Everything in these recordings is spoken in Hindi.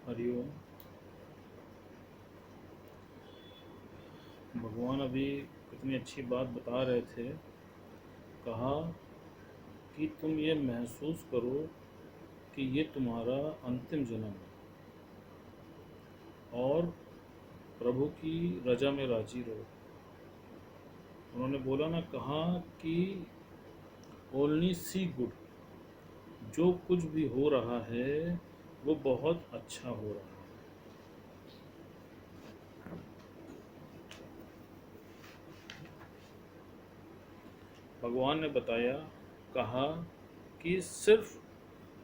हरिओम। भगवान अभी कितनी अच्छी बात बता रहे थे। कहा कि तुम ये महसूस करो कि ये तुम्हारा अंतिम जन्म है और प्रभु की रजा में राजी रहो। उन्होंने बोला ना, कहा कि ओनली सी गुड, जो कुछ भी हो रहा है वो बहुत अच्छा हो रहा है। भगवान ने बताया, कहा कि सिर्फ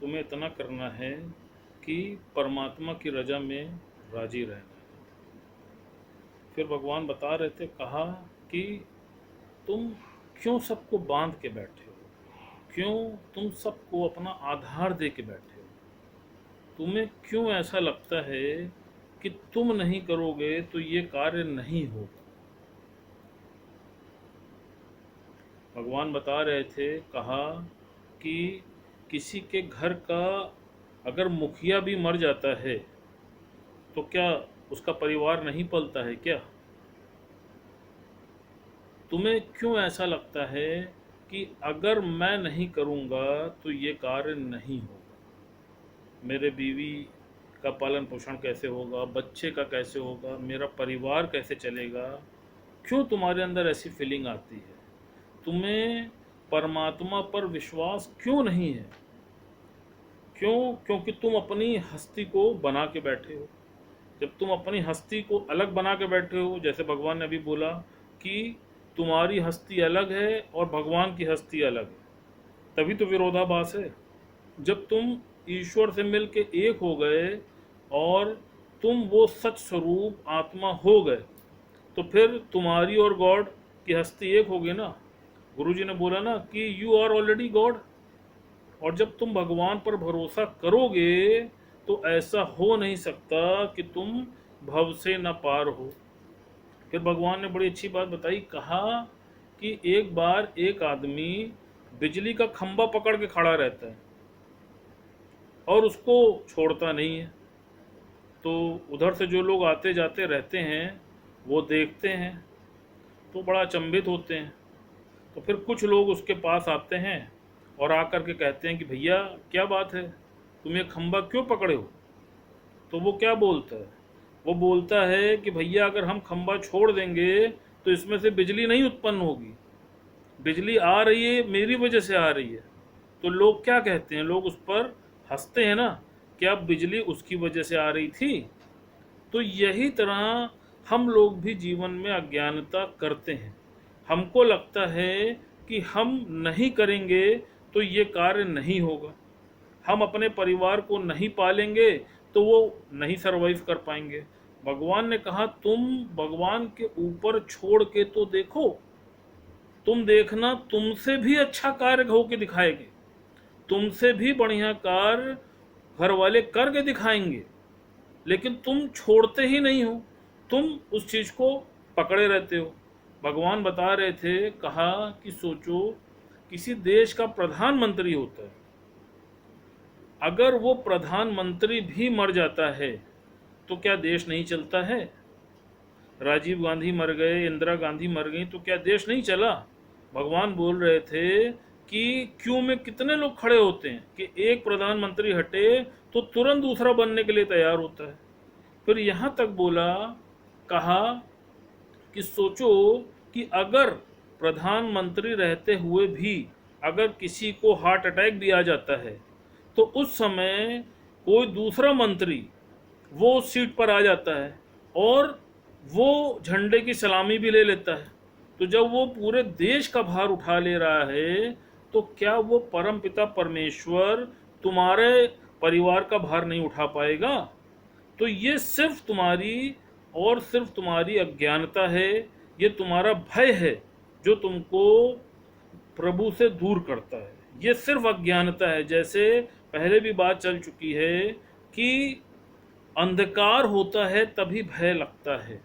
तुम्हें इतना करना है कि परमात्मा की रजा में राजी रहना है। फिर भगवान बता रहे थे, कहा कि तुम क्यों सबको बांध के बैठे हो, क्यों तुम सबको अपना आधार दे के बैठे हो, तुम्हें क्यों ऐसा लगता है कि तुम नहीं करोगे तो ये कार्य नहीं होगा। भगवान बता रहे थे, कहा कि किसी के घर का अगर मुखिया भी मर जाता है तो क्या उसका परिवार नहीं पलता है क्या? तुम्हें क्यों ऐसा लगता है कि अगर मैं नहीं करूँगा तो ये कार्य नहीं होगा, मेरे बीवी का पालन पोषण कैसे होगा, बच्चे का कैसे होगा, मेरा परिवार कैसे चलेगा? क्यों तुम्हारे अंदर ऐसी फीलिंग आती है? तुम्हें परमात्मा पर विश्वास क्यों नहीं है? क्यों? क्योंकि तुम अपनी हस्ती को बना के बैठे हो। जब तुम अपनी हस्ती को अलग बना के बैठे हो, जैसे भगवान ने अभी बोला कि तुम्हारी हस्ती अलग है और भगवान की हस्ती अलग है, तभी तो विरोधाभास है। जब तुम ईश्वर से मिल के एक हो गए और तुम वो सच स्वरूप आत्मा हो गए, तो फिर तुम्हारी और गॉड की हस्ती एक होगी ना। गुरुजी ने बोला ना कि यू आर ऑलरेडी गॉड। और जब तुम भगवान पर भरोसा करोगे तो ऐसा हो नहीं सकता कि तुम भव से न पार हो। फिर भगवान ने बड़ी अच्छी बात बताई, कहा कि एक बार एक आदमी बिजली का खंभा पकड़ के खड़ा रहता है और उसको छोड़ता नहीं है। तो उधर से जो लोग आते जाते रहते हैं वो देखते हैं तो बड़ा अचंभित होते हैं। तो फिर कुछ लोग उसके पास आते हैं और आकर के कहते हैं कि भैया क्या बात है, तुम ये खंभा क्यों पकड़े हो? तो वो क्या बोलता है? वो बोलता है कि भैया अगर हम खंभा छोड़ देंगे तो इसमें से बिजली नहीं उत्पन्न होगी, बिजली आ रही है मेरी वजह से आ रही है। तो लोग क्या कहते हैं, लोग उस पर हंसते हैं ना, क्या बिजली उसकी वजह से आ रही थी? तो यही तरह हम लोग भी जीवन में अज्ञानता करते हैं। हमको लगता है कि हम नहीं करेंगे तो ये कार्य नहीं होगा, हम अपने परिवार को नहीं पालेंगे तो वो नहीं सरवाइव कर पाएंगे। भगवान ने कहा, तुम भगवान के ऊपर छोड़ के तो देखो, तुम देखना तुमसे भी अच्छा कार्य होके दिखाएंगे, तुमसे भी बढ़िया कार्य घर वाले करके दिखाएंगे, लेकिन तुम छोड़ते ही नहीं हो, तुम उस चीज को पकड़े रहते हो। भगवान बता रहे थे, कहा कि सोचो किसी देश का प्रधानमंत्री होता है, अगर वो प्रधानमंत्री भी मर जाता है तो क्या देश नहीं चलता है? राजीव गांधी मर गए, इंदिरा गांधी मर गई तो क्या देश नहीं चला? भगवान बोल रहे थे कि क्यों में कितने लोग खड़े होते हैं कि एक प्रधानमंत्री हटे तो तुरंत दूसरा बनने के लिए तैयार होता है। फिर यहाँ तक बोला, कहा कि सोचो कि अगर प्रधानमंत्री रहते हुए भी अगर किसी को हार्ट अटैक भी आ जाता है तो उस समय कोई दूसरा मंत्री वो सीट पर आ जाता है और वो झंडे की सलामी भी ले लेता है। तो जब वो पूरे देश का भार उठा ले रहा है तो क्या वो परमपिता परमेश्वर तुम्हारे परिवार का भार नहीं उठा पाएगा? तो ये सिर्फ तुम्हारी और सिर्फ तुम्हारी अज्ञानता है, ये तुम्हारा भय है जो तुमको प्रभु से दूर करता है। ये सिर्फ अज्ञानता है। जैसे पहले भी बात चल चुकी है कि अंधकार होता है तभी भय लगता है,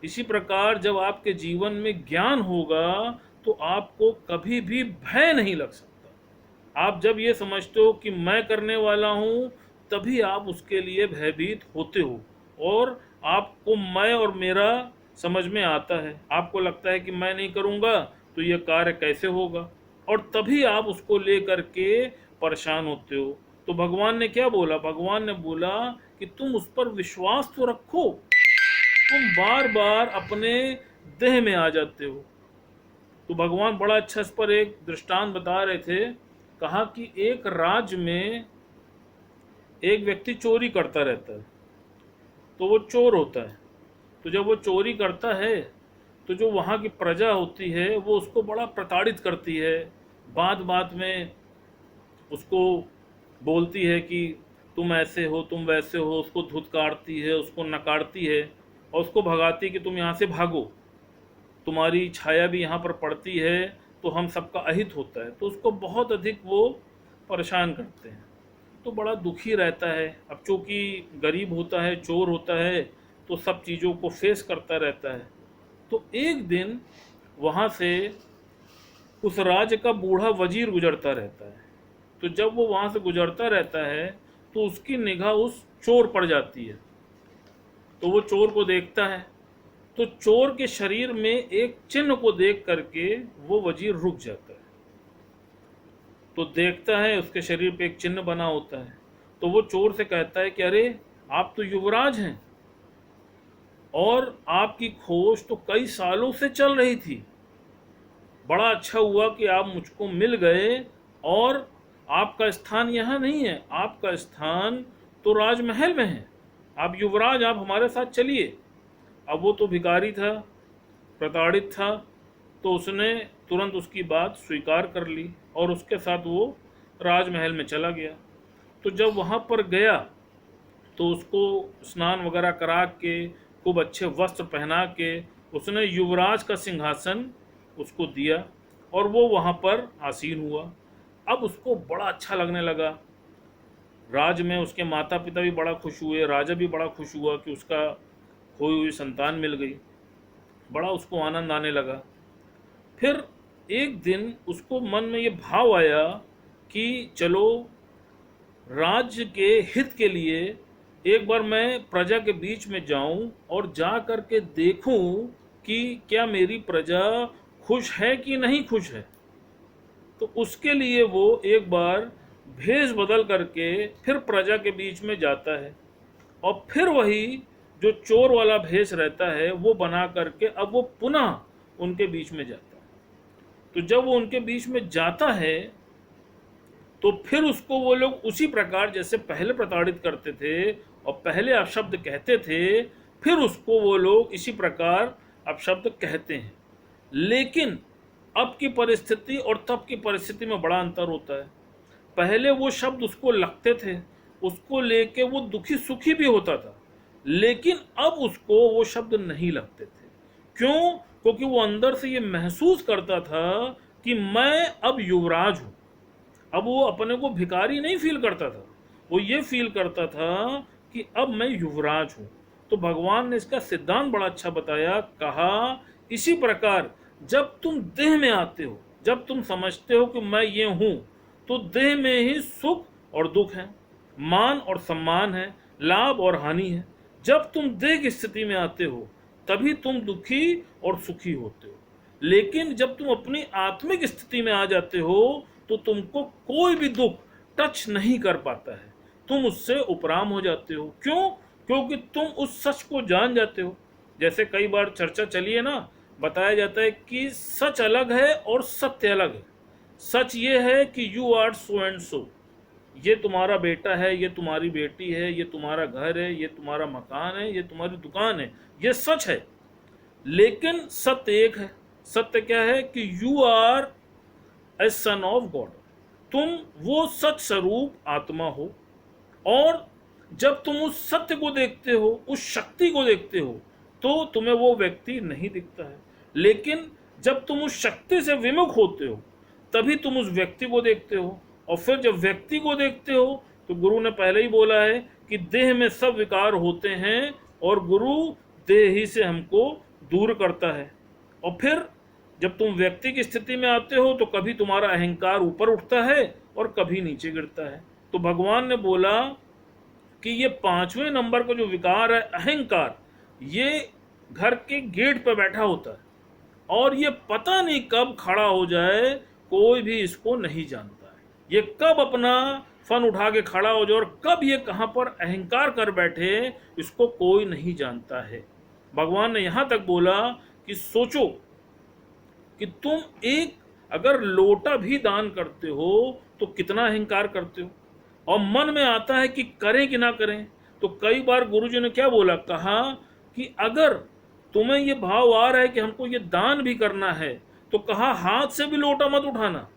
इसी प्रकार जब आपके जीवन में ज्ञान होगा तो आपको कभी भी भय नहीं लग सकता। आप जब ये समझते हो कि मैं करने वाला हूँ तभी आप उसके लिए भयभीत होते हो और आपको मैं और मेरा समझ में आता है। आपको लगता है कि मैं नहीं करूँगा तो यह कार्य कैसे होगा, और तभी आप उसको लेकर के परेशान होते हो। तो भगवान ने क्या बोला? भगवान ने बोला कि तुम उस पर विश्वास तो रखो, तुम बार बार अपने देह में आ जाते हो। तो भगवान बड़ा अच्छा इस पर एक दृष्टांत बता रहे थे। कहा कि एक राज्य में एक व्यक्ति चोरी करता रहता है, तो वो चोर होता है। तो जब वो चोरी करता है तो जो वहाँ की प्रजा होती है वो उसको बड़ा प्रताड़ित करती है, बात बात में उसको बोलती है कि तुम ऐसे हो, तुम वैसे हो, उसको धुतकारती है, उसको नकारती है और उसको भगाती है कि तुम यहाँ से भागो, तुम्हारी छाया भी यहाँ पर पड़ती है तो हम सबका अहित होता है। तो उसको बहुत अधिक वो परेशान करते हैं, तो बड़ा दुखी रहता है। अब चूँकि गरीब होता है, चोर होता है, तो सब चीज़ों को फेस करता रहता है। तो एक दिन वहाँ से उस राज्य का बूढ़ा वजीर गुजरता रहता है। तो जब वो वहाँ से गुजरता रहता है तो उसकी निगाह उस चोर पड़ जाती है। तो वो चोर को देखता है, तो चोर के शरीर में एक चिन्ह को देख करके वो वजीर रुक जाता है। तो देखता है उसके शरीर पे एक चिन्ह बना होता है। तो वो चोर से कहता है कि अरे आप तो युवराज हैं और आपकी खोज तो कई सालों से चल रही थी, बड़ा अच्छा हुआ कि आप मुझको मिल गए, और आपका स्थान यहाँ नहीं है, आपका स्थान तो राजमहल में है, आप युवराज, आप हमारे साथ चलिए। अब वो तो भिखारी था, प्रताड़ित था, तो उसने तुरंत उसकी बात स्वीकार कर ली और उसके साथ वो राजमहल में चला गया। तो जब वहाँ पर गया तो उसको स्नान वगैरह करा के खूब अच्छे वस्त्र पहना के उसने युवराज का सिंहासन उसको दिया और वो वहाँ पर आसीन हुआ। अब उसको बड़ा अच्छा लगने लगा। राज में उसके माता पिता भी बड़ा खुश हुए, राजा भी बड़ा खुश हुआ कि उसका खोई हुई संतान मिल गई। बड़ा उसको आनंद आने लगा। फिर एक दिन उसको मन में ये भाव आया कि चलो राज्य के हित के लिए एक बार मैं प्रजा के बीच में जाऊं और जा कर के देखूं कि क्या मेरी प्रजा खुश है कि नहीं खुश है। तो उसके लिए वो एक बार भेष बदल करके फिर प्रजा के बीच में जाता है और फिर वही जो चोर वाला भेष रहता है वो बना करके अब वो पुनः उनके बीच में जाता है। तो जब वो उनके बीच में जाता है तो फिर उसको वो लोग उसी प्रकार जैसे पहले प्रताड़ित करते थे और पहले अपशब्द कहते थे, फिर उसको वो लोग इसी प्रकार अपशब्द कहते हैं। लेकिन अब की परिस्थिति और तब की परिस्थिति में बड़ा अंतर होता है। पहले वो शब्द उसको लगते थे, उसको लेके वो दुखी सुखी भी होता था, लेकिन अब उसको वो शब्द नहीं लगते थे। क्यों? क्योंकि वो अंदर से ये महसूस करता था कि मैं अब युवराज हूँ। अब वो अपने को भिखारी नहीं फील करता था, वो ये फील करता था कि अब मैं युवराज हूँ। तो भगवान ने इसका सिद्धांत बड़ा अच्छा बताया। कहा इसी प्रकार जब तुम देह में आते हो, जब तुम समझते हो कि मैं ये हूँ, तो देह में ही सुख और दुख है, मान और सम्मान है, लाभ और हानि है। जब तुम देह की स्थिति में आते हो तभी तुम दुखी और सुखी होते हो। लेकिन जब तुम अपनी आत्मिक स्थिति में आ जाते हो तो तुमको कोई भी दुख टच नहीं कर पाता है, तुम उससे उपराम हो जाते हो। क्यों? क्योंकि तुम उस सच को जान जाते हो। जैसे कई बार चर्चा चली है ना, बताया जाता है कि सच अलग है और सत्य अलग है। सच ये है कि you are so and so, ये तुम्हारा बेटा है, ये तुम्हारी बेटी है, ये तुम्हारा घर है, ये तुम्हारा मकान है, ये तुम्हारी दुकान है, ये सच है। लेकिन सत्य एक है। सत्य क्या है? कि you are a son of God, तुम वो सच स्वरूप आत्मा हो। और जब तुम उस सत्य को देखते हो, उस शक्ति को देखते हो, तो तुम्हें वो व्यक्ति नहीं दिखता है। लेकिन जब तुम उस शक्ति से विमुख होते हो तभी तुम उस व्यक्ति को देखते हो। और फिर जब व्यक्ति को देखते हो तो गुरु ने पहले ही बोला है कि देह में सब विकार होते हैं और गुरु देह ही से हमको दूर करता है। और फिर जब तुम व्यक्ति की स्थिति में आते हो तो कभी तुम्हारा अहंकार ऊपर उठता है और कभी नीचे गिरता है। तो भगवान ने बोला कि ये 5वें नंबर का जो विकार है अहंकार, ये घर के गेट पे बैठा होता है और ये पता नहीं कब खड़ा हो जाए, कोई भी इसको नहीं जानता है। ये कब अपना फन उठा के खड़ा हो जाए और कब ये कहां पर अहंकार कर बैठे, इसको कोई नहीं जानता है। भगवान ने यहां तक बोला कि सोचो कि तुम एक अगर लोटा भी दान करते हो तो कितना अहंकार करते हो, और मन में आता है कि करें कि ना करें। तो कई बार गुरुजी ने क्या बोला, कहा कि अगर तुम्हें ये भाव आ रहा है कि हमको ये दान भी करना है, तो कहा हाथ से भी लोटा मत उठाना,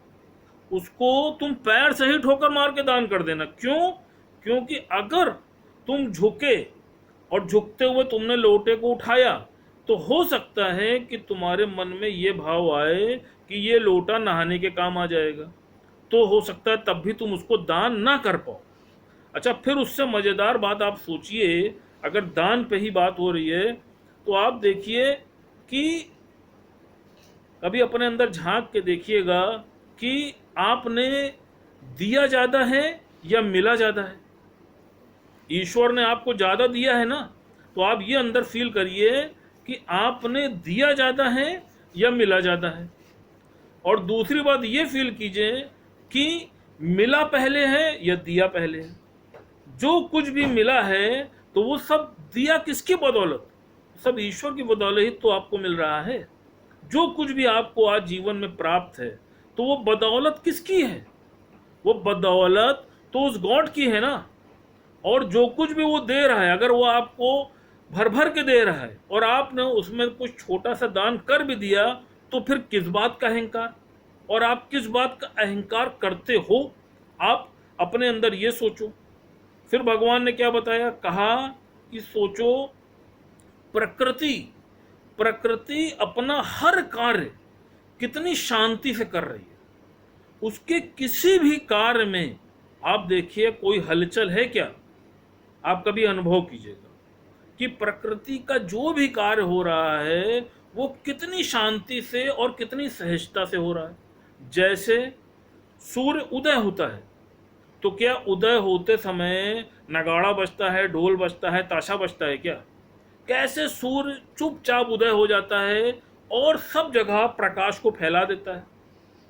उसको तुम पैर से ही ठोकर मार के दान कर देना। क्यों? क्योंकि अगर तुम झुके और झुकते हुए तुमने लोटे को उठाया, तो हो सकता है कि तुम्हारे मन में ये भाव आए कि ये लोटा नहाने के काम आ जाएगा, तो हो सकता है तब भी तुम उसको दान ना कर पाओ। अच्छा, फिर उससे मजेदार बात आप सोचिए, अगर दान पे ही बात हो रही है तो आप देखिए कि कभी अपने अंदर झांक के देखिएगा कि आपने दिया ज्यादा है या मिला ज्यादा है। ईश्वर ने आपको ज्यादा दिया है ना, तो आप ये अंदर फील करिए कि आपने दिया ज्यादा है या मिला ज्यादा है। और दूसरी बात ये फील कीजिए कि मिला पहले है या दिया पहले है। जो कुछ भी मिला है तो वो सब दिया किसकी बदौलत? सब ईश्वर की बदौलत ही तो आपको मिल रहा है। जो कुछ भी आपको आज जीवन में प्राप्त है तो वो बदौलत किसकी है? वो बदौलत तो उस गॉड की है ना। और जो कुछ भी वो दे रहा है, अगर वो आपको भर भर के दे रहा है और आपने उसमें कुछ छोटा सा दान कर भी दिया, तो फिर किस बात का अहंकार, और आप किस बात का अहंकार करते हो? आप अपने अंदर ये सोचो। फिर भगवान ने क्या बताया, कहा कि सोचो प्रकृति प्रकृति अपना हर कार्य कितनी शांति से कर रही है। उसके किसी भी कार्य में आप देखिए कोई हलचल है क्या? आप कभी अनुभव कीजिएगा कि प्रकृति का जो भी कार्य हो रहा है वो कितनी शांति से और कितनी सहजता से हो रहा है। जैसे सूर्य उदय होता है तो क्या उदय होते समय नगाड़ा बजता है, ढोल बजता है, ताशा बजता है क्या? कैसे सूर्य चुपचाप उदय हो जाता है और सब जगह प्रकाश को फैला देता है,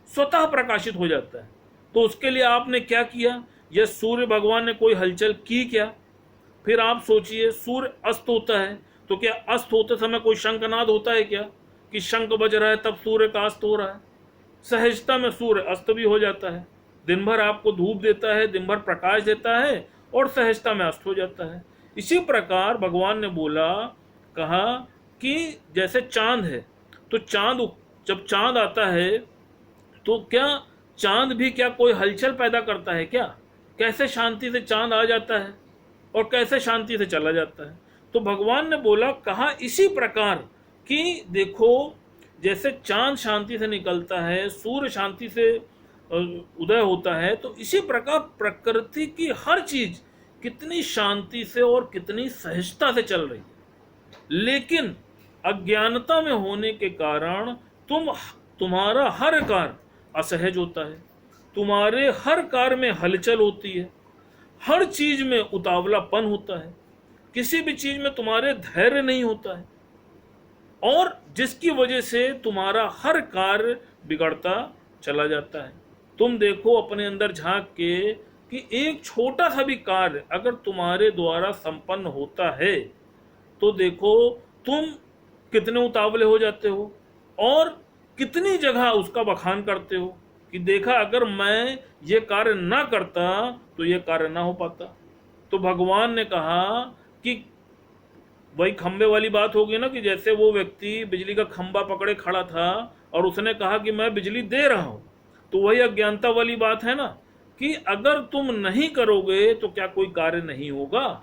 स्वतः प्रकाशित हो जाता है। तो उसके लिए आपने क्या किया? यह सूर्य भगवान ने कोई हलचल की क्या? फिर आप सोचिए, सूर्य अस्त होता है तो क्या अस्त होते समय कोई शंखनाद होता है क्या कि शंख बज रहा है तब सूर्य का अस्त हो रहा है? सहजता में सूर्य अस्त भी हो जाता है। दिन भर आपको धूप देता है, दिन भर प्रकाश देता है और सहजता में अस्त हो जाता है। इसी प्रकार भगवान ने बोला, कहा कि जैसे चांद है तो जब चांद आता है तो क्या चांद भी क्या कोई हलचल पैदा करता है क्या? कैसे शांति से चांद आ जाता है और कैसे शांति से चला जाता है। तो भगवान ने बोला, कहा इसी प्रकार कि देखो जैसे चांद शांति से निकलता है, सूर्य शांति से उदय होता है, तो इसी प्रकार प्रकृति की हर चीज कितनी शांति से और कितनी सहजता से चल रही है। लेकिन अज्ञानता में होने के कारण तुम्हारा हर कार्य असहज होता है, तुम्हारे हर कार्य में हलचल होती है, हर चीज में उतावलापन होता है, किसी भी चीज में तुम्हारे धैर्य नहीं होता है, और जिसकी वजह से तुम्हारा हर कार्य बिगड़ता चला जाता है। तुम देखो अपने अंदर झांक के कि एक छोटा सा भी कार्य अगर तुम्हारे द्वारा संपन्न होता है तो देखो तुम कितने उतावले हो जाते हो और कितनी जगह उसका बखान करते हो कि देखा अगर मैं ये कार्य ना करता तो ये कार्य ना हो पाता। तो भगवान ने कहा कि वही खंबे वाली बात होगी ना, कि जैसे वो व्यक्ति बिजली का खंबा पकड़े खड़ा था और उसने कहा कि मैं बिजली दे रहा हूं, तो वही अज्ञानता वाली बात है ना कि अगर तुम नहीं करोगे तो क्या कोई कार्य नहीं होगा।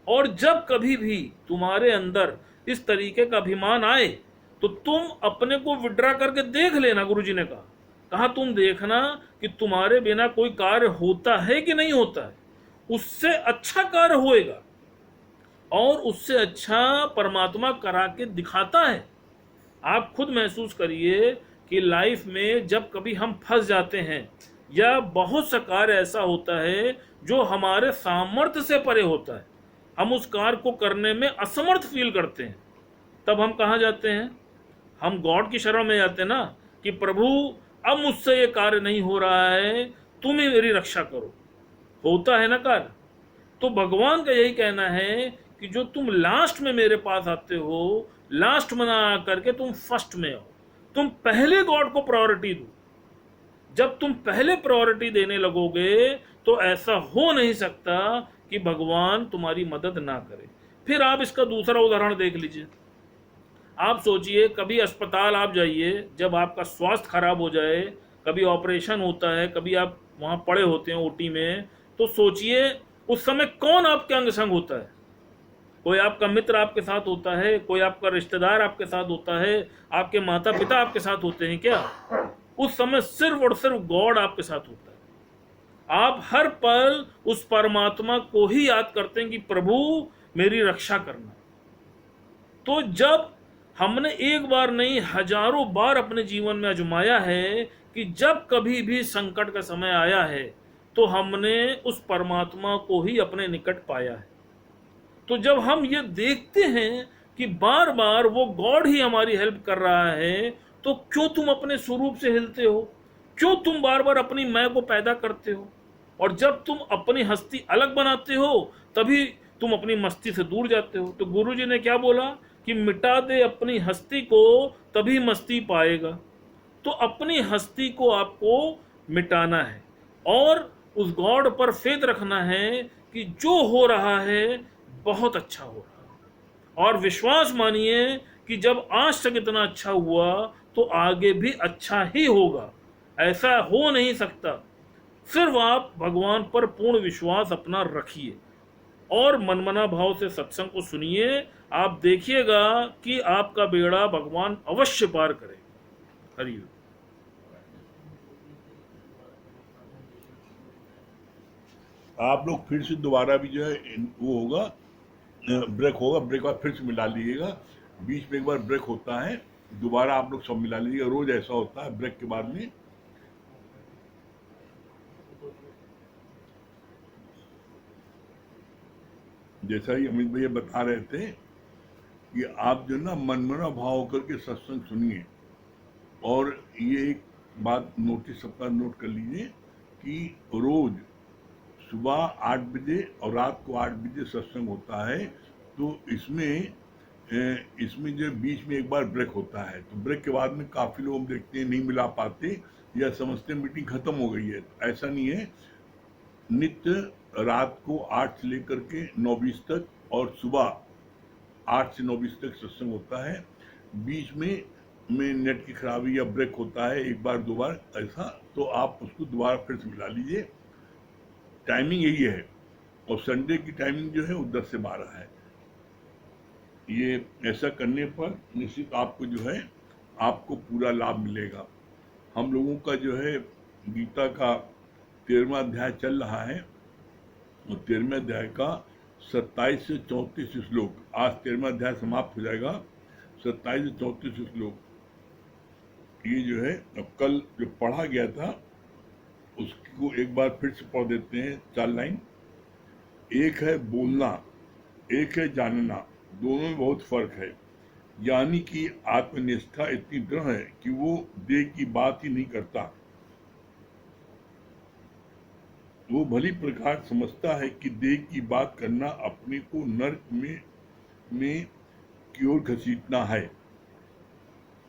और जब कभी भी तुम्हारे अंदर इस तरीके का अभिमान आए तो तुम अपने को विड्रा करके देख लेना। गुरुजी ने कहा तुम देखना कि तुम्हारे बिना कोई कार्य होता है कि नहीं होता है, उससे अच्छा कार्य होएगा और उससे अच्छा परमात्मा करा के दिखाता है। आप खुद महसूस करिए कि लाइफ में जब कभी हम फंस जाते हैं या बहुत सा कार्य ऐसा होता है जो हमारे सामर्थ्य से परे होता है, हम उस कार्य को करने में असमर्थ फील करते हैं, तब हम कहाँ जाते हैं? हम गॉड की शरण में जाते हैं ना, कि प्रभु अब मुझसे ये कार्य नहीं हो रहा है, तुम ही मेरी रक्षा करो। होता है ना कार्य। तो भगवान का यही कहना है कि जो तुम लास्ट में मेरे पास आते हो, लास्ट में ना आकर के तुम फर्स्ट में आओ, तुम पहले गॉड को प्रायोरिटी दो। जब तुम पहले प्रायोरिटी देने लगोगे तो ऐसा हो नहीं सकता कि भगवान तुम्हारी मदद ना करे। फिर आप इसका दूसरा उदाहरण देख लीजिए। आप सोचिए, कभी अस्पताल आप जाइए, जब आपका स्वास्थ्य खराब हो जाए, कभी ऑपरेशन होता है, कभी आप वहां पड़े होते हैं ओटी में, तो सोचिए उस समय कौन आपके अंग संग होता है? कोई आपका मित्र आपके साथ होता है, कोई आपका रिश्तेदार आपके साथ होता है, आपके माता पिता आपके साथ होते हैं क्या? उस समय सिर्फ और सिर्फ गॉड आपके साथ होता है। आप हर पल उस परमात्मा को ही याद करते हैं कि प्रभु मेरी रक्षा करना। तो जब हमने एक बार नहीं हजारों बार अपने जीवन में आजमाया है कि जब कभी भी संकट का समय आया है तो हमने उस परमात्मा को ही अपने निकट पाया है। तो जब हम ये देखते हैं कि बार बार वो गॉड ही हमारी हेल्प कर रहा है, तो क्यों तुम अपने स्वरूप से हिलते हो? क्यों तुम बार बार अपनी मैं को पैदा करते हो? और जब तुम अपनी हस्ती अलग बनाते हो तभी तुम अपनी मस्ती से दूर जाते हो। तो गुरु जी ने क्या बोला कि मिटा दे अपनी हस्ती को, तभी मस्ती पाएगा। तो अपनी हस्ती को आपको मिटाना है और उस गॉड पर फेथ रखना है कि जो हो रहा है बहुत अच्छा हो रहा है। और विश्वास मानिए कि जब आज तक इतना अच्छा हुआ तो आगे भी अच्छा ही होगा। ऐसा हो नहीं सकता। सिर्फ आप भगवान पर पूर्ण विश्वास अपना रखिए और मनमना भाव से सत्संग को सुनिए। आप देखिएगा कि आपका बेड़ा भगवान अवश्य पार करे। हरि ओम। आप लोग फिर से दोबारा भी जो है वो होगा, ब्रेक होगा, ब्रेक बाद फिर से मिला लीजिएगा। बीच में एक बार ब्रेक होता है, दोबारा आप लोग सब मिला लीजिएगा। रोज ऐसा होता है ब्रेक के बाद में। जैसा ही अमित भैया बता रहे थे कि आप जो ना मनमना भाव होकर के सत्संग सुनिए। और ये एक बात नोटिस सबका नोट कर लीजिए कि रोज सुबह 8 बजे और रात को 8 बजे सत्संग होता है। तो इसमें जो बीच में एक बार ब्रेक होता है, तो ब्रेक के बाद में काफ़ी लोग हम देखते हैं नहीं मिला पाते या समझते हैं मीटिंग खत्म हो गई है। ऐसा नहीं है। नित्य रात को 8 से लेकर के 9:20 तक और सुबह 8 से 9:20 तक सत्संग होता है। बीच में नेट की खराबी या ब्रेक होता है एक बार दो बार ऐसा, तो आप उसको दोबारा फिर से मिला लीजिए। टाइमिंग यही है। और संडे की टाइमिंग जो है वो 10 से 12 है। ये ऐसा करने पर निश्चित आपको जो है आपको पूरा लाभ मिलेगा। हम लोगों का जो है गीता का 13वां अध्याय चल रहा है और 13वें अध्याय का 27 से 34 श्लोक, आज 13वां अध्याय समाप्त हो जाएगा। 27 से 34 श्लोक ये जो है अब कल जो पढ़ा गया था उसको एक बार फिर से पढ़ देते हैं। 4 लाइन। एक है बोलना, एक है जानना, दोनों में बहुत फर्क है। यानी कि आत्मनिष्ठा इतनी दृढ़ है कि वो देह की बात ही नहीं करता। वो भली प्रकार समझता है कि देह की बात करना अपने को नरक में की ओर घसीटना है।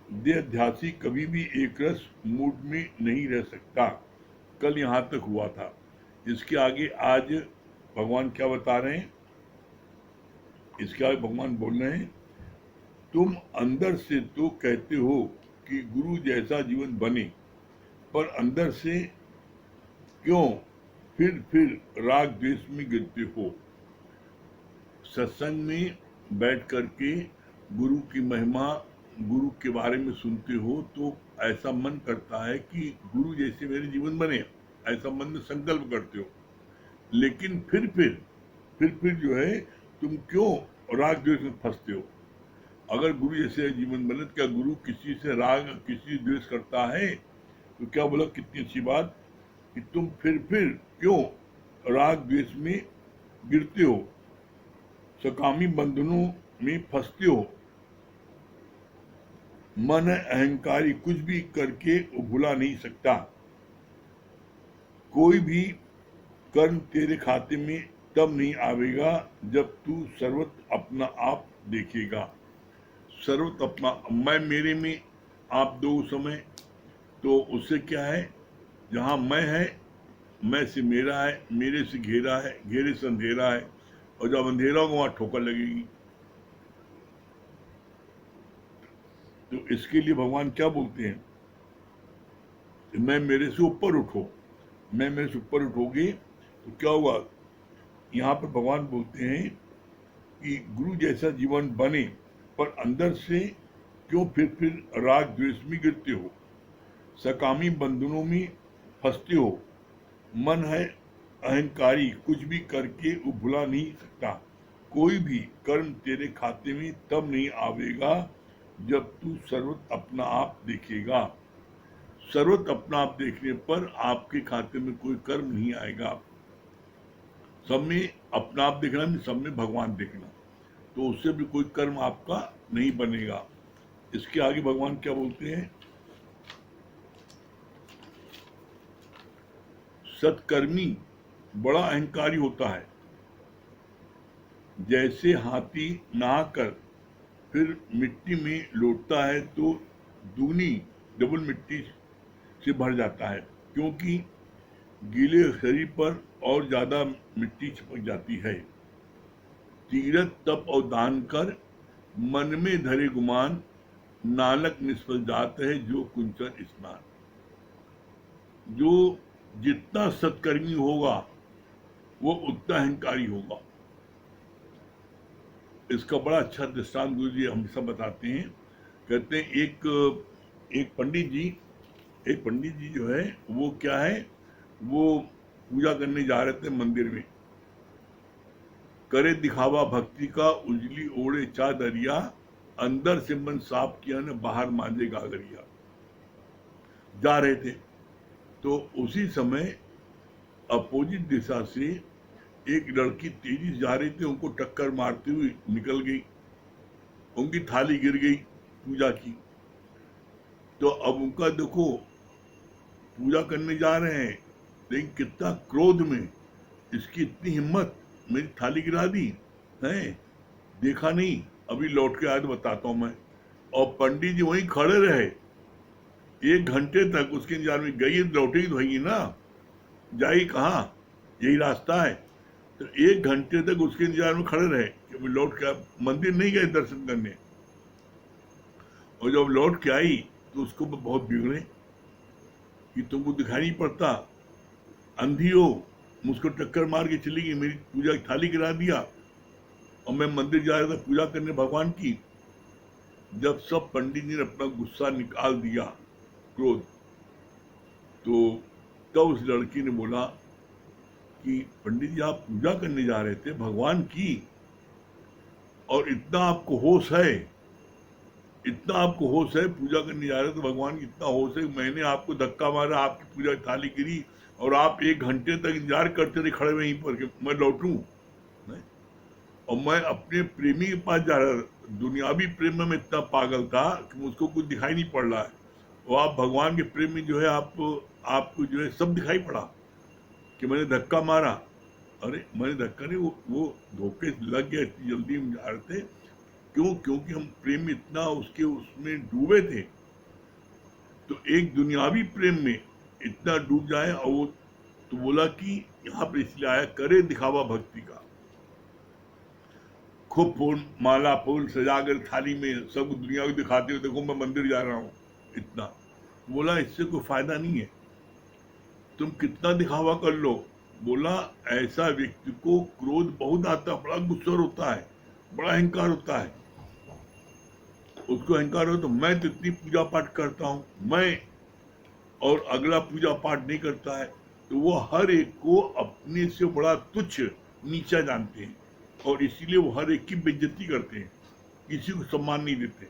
देहाध्यासी कभी भी एक रस मूड में नहीं रह सकता। कल यहाँ तक हुआ था। इसके आगे आज भगवान क्या बता रहे हैं? इसके आगे भगवान बोल रहे हैं, तुम अंदर से तो कहते हो कि गुरु जैसा जीवन बने, पर अंदर से क्यों फिर राग द्वेष में गिरते हो? सत्संग में बैठ करके गुरु की महिमा, गुरु के बारे में सुनते हो तो ऐसा मन करता है कि गुरु जैसे मेरे जीवन बने, ऐसा मन में संकल्प करते हो। लेकिन फिर जो है तुम क्यों राग द्वेष में फंसते हो? अगर गुरु जैसे जीवन बने, क्या गुरु किसी से राग किसी द्वेष करता है? तो क्या बोला, कितनी अच्छी बात। कि तुम फिर क्यों राग द्वेष में गिरते हो, सकामी बंधनों में फंसते हो। मन अहंकारी कुछ भी करके वो भुला नहीं सकता। कोई भी कर्म तेरे खाते में तब नहीं आवेगा जब तू सर्वत्र अपना आप देखेगा। सर्वत्र अपना, मैं मेरे में आप दो समय, तो उससे क्या है, जहां मैं है, मैं से मेरा है, मेरे से घेरा है, घेरे से अंधेरा है, और जब अंधेरा होगा वहां ठोकर लगेगी। तो इसके लिए भगवान क्या बोलते हैं, मैं मेरे से ऊपर उठो। मैं मेरे से ऊपर उठोगे तो क्या हुआ, यहाँ पर भगवान बोलते हैं कि गुरु जैसा जीवन बने, पर अंदर से क्यों फिर राग द्वेष में गिरते हो, सकामी बंधनों में फंसते हो। मन है अहंकारी कुछ भी करके वो भुला नहीं सकता। कोई भी कर्म तेरे खाते में तब नहीं आवेगा जब तू सर्वत्र अपना आप देखेगा। सर्वत्र अपना आप देखने पर आपके खाते में कोई कर्म नहीं आएगा। सब में अपना आप देखना नहीं, सब में भगवान देखना, तो उससे भी कोई कर्म आपका नहीं बनेगा। इसके आगे भगवान क्या बोलते हैं, सत्कर्मी बड़ा अहंकारी होता है। जैसे हाथी नहाकर फिर मिट्टी में लौटता है तो दूनी डबल मिट्टी से भर जाता है, क्योंकि गीले शरीर पर और ज्यादा मिट्टी चिपक जाती है। तीरथ तप और दान कर मन में धरे गुमान, नालक निष्फल जात है जो कुंचन स्नान। जो जितना सत्कर्मी होगा वो उतना अहंकारी होगा। इसका बड़ा अच्छा दृष्टांत गुरु जी हमेशा बताते हैं। कहते हैं एक पंडित जी जो है वो क्या है, वो पूजा करने जा रहे थे मंदिर में। करे दिखावा भक्ति का, उजली ओढ़े चादरिया, अंदर से मन साफ किया ने बाहर मांझे गागरिया। जा रहे थे तो उसी समय अपोजिट दिशा से एक लड़की तेजी से जा रही थी, उनको टक्कर मारती हुई निकल गई, उनकी थाली गिर गई पूजा की। तो अब उनका देखो, पूजा करने जा रहे हैं लेकिन कितना क्रोध में, इसकी इतनी हिम्मत, मेरी थाली गिरा दी है, देखा नहीं, अभी लौट के आया तो बताता हूं मैं। और पंडित जी वहीं खड़े रहे 1 घंटे तक, उसके इंतजार में। गई लौटेगी तो वही ना, जाई कहाँ, यही रास्ता है। तो 1 घंटे तक उसके इंतजार में खड़े रहे कि अभी लौट के, मंदिर नहीं गए दर्शन करने। और जब लौट के आई तो उसको बहुत बिगड़े कि तुमको दिखाई नहीं पड़ता, अंधी हो, मुझको टक्कर मार के चली गई, मेरी पूजा की थाली गिरा दिया, और मैं मंदिर जा रहा था पूजा करने भगवान की। जब सब पंडित जी ने अपना गुस्सा निकाल दिया, क्रोध, तो तब उस लड़की ने बोला कि पंडित जी आप पूजा करने जा रहे थे भगवान की, और इतना आपको होश है, इतना आपको होश है, पूजा करने जा रहे थे भगवान की, इतना होश है, मैंने आपको धक्का मारा, आपकी पूजा थाली गिरी, और आप 1 घंटे तक इंतजार करते रहे खड़े वहीं पर कि मैं लौटूं। और मैं अपने प्रेमी के पास जा रहा था, दुनियावी प्रेम में मैं इतना पागल था कि मुझको कुछ दिखाई नहीं पड़ रहा है, और आप भगवान के प्रेम में जो है आपको जो है सब दिखाई पड़ा कि मैंने धक्का मारा। अरे मैंने धक्का नहीं, वो धोखे लग गया, इतनी जल्दी हम जा रहे थे। क्यों? क्योंकि हम प्रेम में इतना उसमें डूबे थे। तो एक दुनियावी प्रेम में इतना डूब जाए, और वो तो बोला कि यहाँ पर इसलिए आया, करे दिखावा भक्ति का, खूब फूल माला फूल सजाकर थाली में सब दुनिया को दिखाते हुए, देखो मैं मंदिर जा रहा हूँ, इतना। बोला इससे कोई फायदा नहीं है, तुम कितना दिखावा कर लो। बोला ऐसा व्यक्ति को क्रोध बहुत आता, बड़ा गुस्सा होता है, बड़ा अहंकार होता है। उसको अहंकार हो तो मैं तो इतनी पूजा पाठ करता हूँ, मैं, और अगला पूजा पाठ नहीं करता है, तो वो हर एक को अपने से बड़ा तुच्छ नीचा जानते हैं, और इसीलिए वो हर एक की बेइज्जती करते हैं, किसी को सम्मान नहीं देते।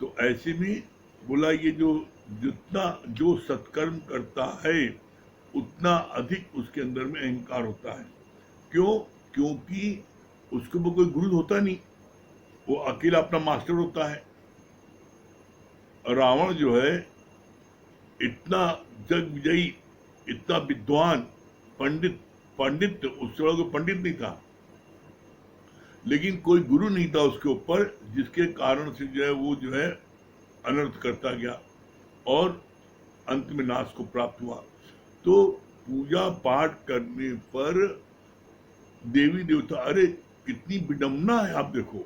तो ऐसे में बोला ये जो जितना जो सत्कर्म करता है उतना अधिक उसके अंदर में अहंकार होता है। क्यों? क्योंकि उसके ऊपर कोई गुरु होता नहीं, वो अकेला अपना मास्टर होता है। रावण जो है इतना जग विजयी, इतना विद्वान, पंडित, पंडित उस समय कोई पंडित नहीं था, लेकिन कोई गुरु नहीं था उसके ऊपर, जिसके कारण से जो है वो जो है अनर्थ करता गया और अंत में नाश को प्राप्त हुआ। तो पूजा पाठ करने पर देवी देवता, अरे कितनी विडंबना है। आप देखो,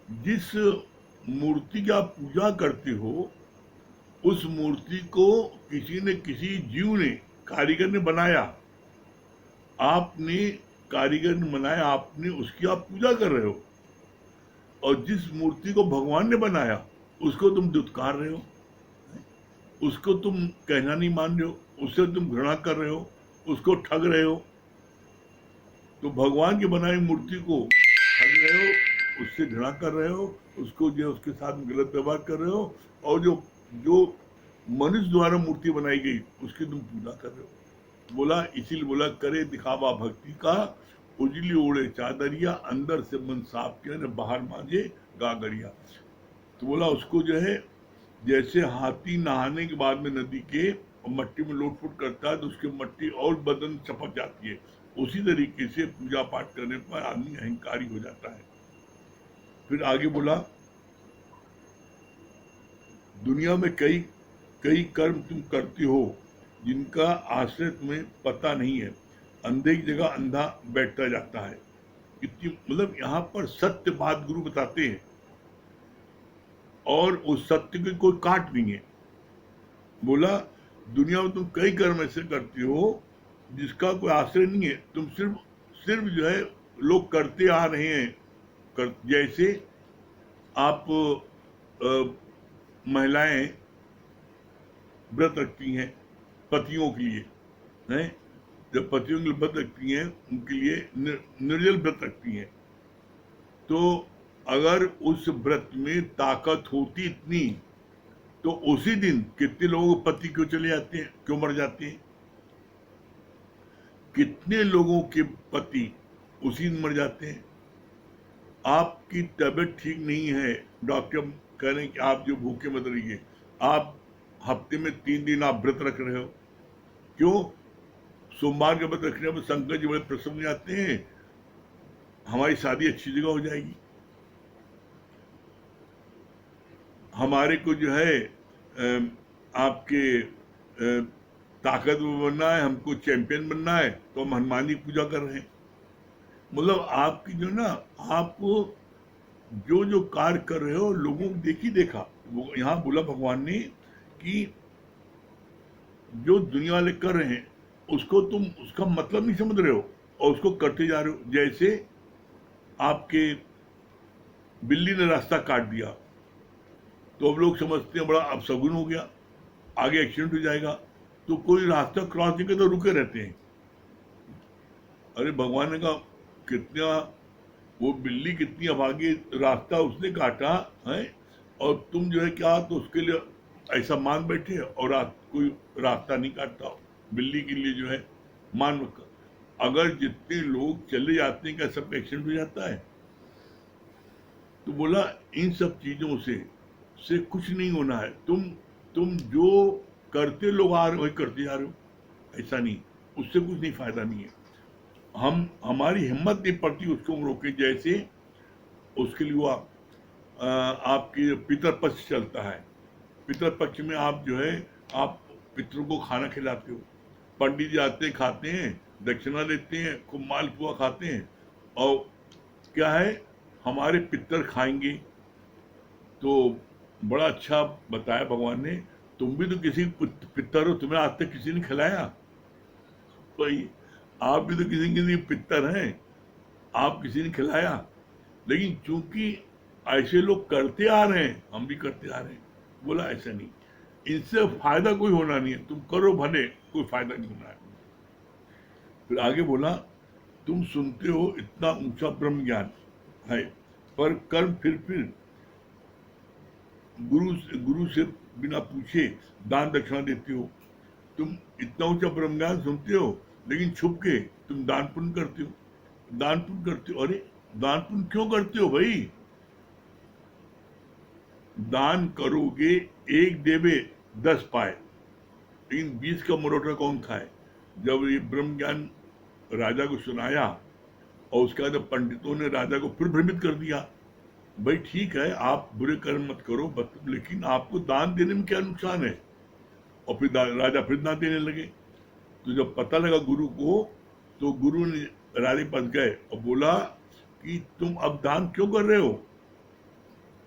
जिस मूर्ति की आप पूजा करते हो उस मूर्ति को किसी न किसी जीव ने, कारीगर ने बनाया। आपने कारीगर ने बनाया, आपने उसकी आप पूजा कर रहे हो, और जिस मूर्ति को भगवान ने बनाया उसको तुम दुत्कार रहे हो, उसको तुम कहना नहीं मान रहे हो, उससे तुम घृणा कर रहे हो, उसको ठग रहे हो। तो भगवान की बनाई मूर्ति को ठग रहे हो, उससे घृणा कर रहे हो, उसको जो उसके साथ गलत व्यवहार कर रहे हो, और जो जो मनुष्य द्वारा मूर्ति बनाई गई उसकी तुम पूजा कर रहे हो। बोला, इसीलिए बोला, करे दिखावा भक्ति का, उजली ओढ़े चादरिया, अंदर से मन साफ किया न बाहर मांझे गागरिया। तो बोला उसको जो है, जैसे हाथी नहाने के बाद में नदी के और मट्टी में लोटफोट करता है तो उसकी मट्टी और बदन चपक जाती है, उसी तरीके से पूजा पाठ करने पर आदमी अहंकारी हो जाता है। फिर आगे बोला, दुनिया में कई कई कर्म तुम करते हो जिनका आश्रय तुम्हें पता नहीं है, अंधे की जगह अंधा बैठता जाता है। इतनी, मतलब यहाँ पर सत्य बात गुरु बताते हैं, और उस सत्य की कोई काट नहीं है। बोला, दुनिया में तुम कई कर्म ऐसे करते हो जिसका कोई आश्रय नहीं है, तुम सिर्फ सिर्फ जो है लोग करते आ रहे हैं। जैसे आप महिलाएं व्रत रखती हैं पतियों के लिए, हैं, जब पतियों के लिए व्रत रखती हैं उनके लिए निर्जल व्रत रखती हैं। तो अगर उस व्रत में ताकत होती इतनी तो उसी दिन कितने लोगों के पति क्यों चले जाते हैं, क्यों मर जाते हैं? कितने लोगों के पति उसी दिन मर जाते हैं। आपकी तबीयत ठीक नहीं है, डॉक्टर कह रहे हैं कि आप जो भूखे मत रहिए, आप हफ्ते में 3 दिन आप व्रत रख रहे हो। क्यों? सोमवार के व्रत रखने पर शंकर जी बड़े प्रसन्न जाते हैं, हमारी शादी अच्छी जगह हो जाएगी, हमारे को जो है आपके ताकतवर बनना है, हमको चैंपियन बनना है, तो हम हनुमान जी की पूजा कर रहे हैं। मतलब आपकी जो ना, आप जो जो कार्य कर रहे हो लोगों को देखी देखा। वो यहाँ बोला भगवान ने कि जो दुनिया वाले कर रहे हैं उसको तुम उसका मतलब नहीं समझ रहे हो और उसको करते जा रहे हो। जैसे आपके बिल्ली ने रास्ता काट दिया तो अब लोग समझते हैं बड़ा अपशगुन हो गया, आगे एक्सीडेंट हो जाएगा, तो कोई रास्ता क्रॉस नहीं करते तो रुके रहते हैं। अरे भगवान ने कहा, कितना वो बिल्ली कितनी अभागी, रास्ता उसने काटा है और तुम जो है क्या तो उसके लिए ऐसा मान बैठे और कोई रास्ता नहीं काटता बिल्ली के लिए जो है मान। अगर जितने लोग चले जाते हैं क्या सबका एक्सीडेंट हो जाता है? तो बोला इन सब चीजों से कुछ नहीं होना है। तुम जो करते लोग आ रहे हो वही करते जा रहे हो, ऐसा नहीं, उससे कुछ नहीं, फायदा नहीं है। हमारी हिम्मत नहीं पड़ती उसको हम रोके। जैसे उसके लिए हुआ आपकी पितरपक्ष चलता है, पितरपक्ष में आप जो है आप पितरों को खाना खिलाते हो, पंडित जी आते हैं, खाते हैं, दक्षिणा लेते हैं, खूब मालपुआ खाते हैं, और क्या है हमारे पितर खाएंगे। तो बड़ा अच्छा बताया भगवान ने, तुम भी तो किसी पितर हो, तुम्हें आज तक किसी ने खिलाया? भाई आप भी तो किसी पितर हैं, आप किसी ने खिलाया? लेकिन चूंकि ऐसे लोग करते आ रहे हैं हम भी करते आ रहे हैं। बोला ऐसा नहीं, इनसे फायदा कोई होना नहीं है, तुम करो भले, कोई फायदा नहीं होना है। फिर आगे बोला, तुम सुनते हो इतना ऊंचा ब्रह्म ज्ञान है, पर कर्म फिर गुरु से बिना पूछे दान दक्षिणा देते हो। तुम इतना ऊंचा ब्रह्म ज्ञान सुनते हो, लेकिन छुप के तुम दान पुण्य करते हो, दान पुण्य करते हो। अरे दान पुण्य क्यों करते हो भाई? दान करोगे, एक देवे 10 पाए, लेकिन 20 का मुरौटा कौन खाए? जब ये ब्रह्म ज्ञान राजा को सुनाया और उसके बाद पंडितों ने राजा को फिर भ्रमित कर दिया, भाई ठीक है आप बुरे कर्म मत करो, लेकिन आपको दान देने में क्या नुकसान है? और फिर राजा फिर दान देने लगे। तो जब पता लगा गुरु को, तो गुरु ने राजा के पास गए और बोला कि तुम अब दान क्यों कर रहे हो?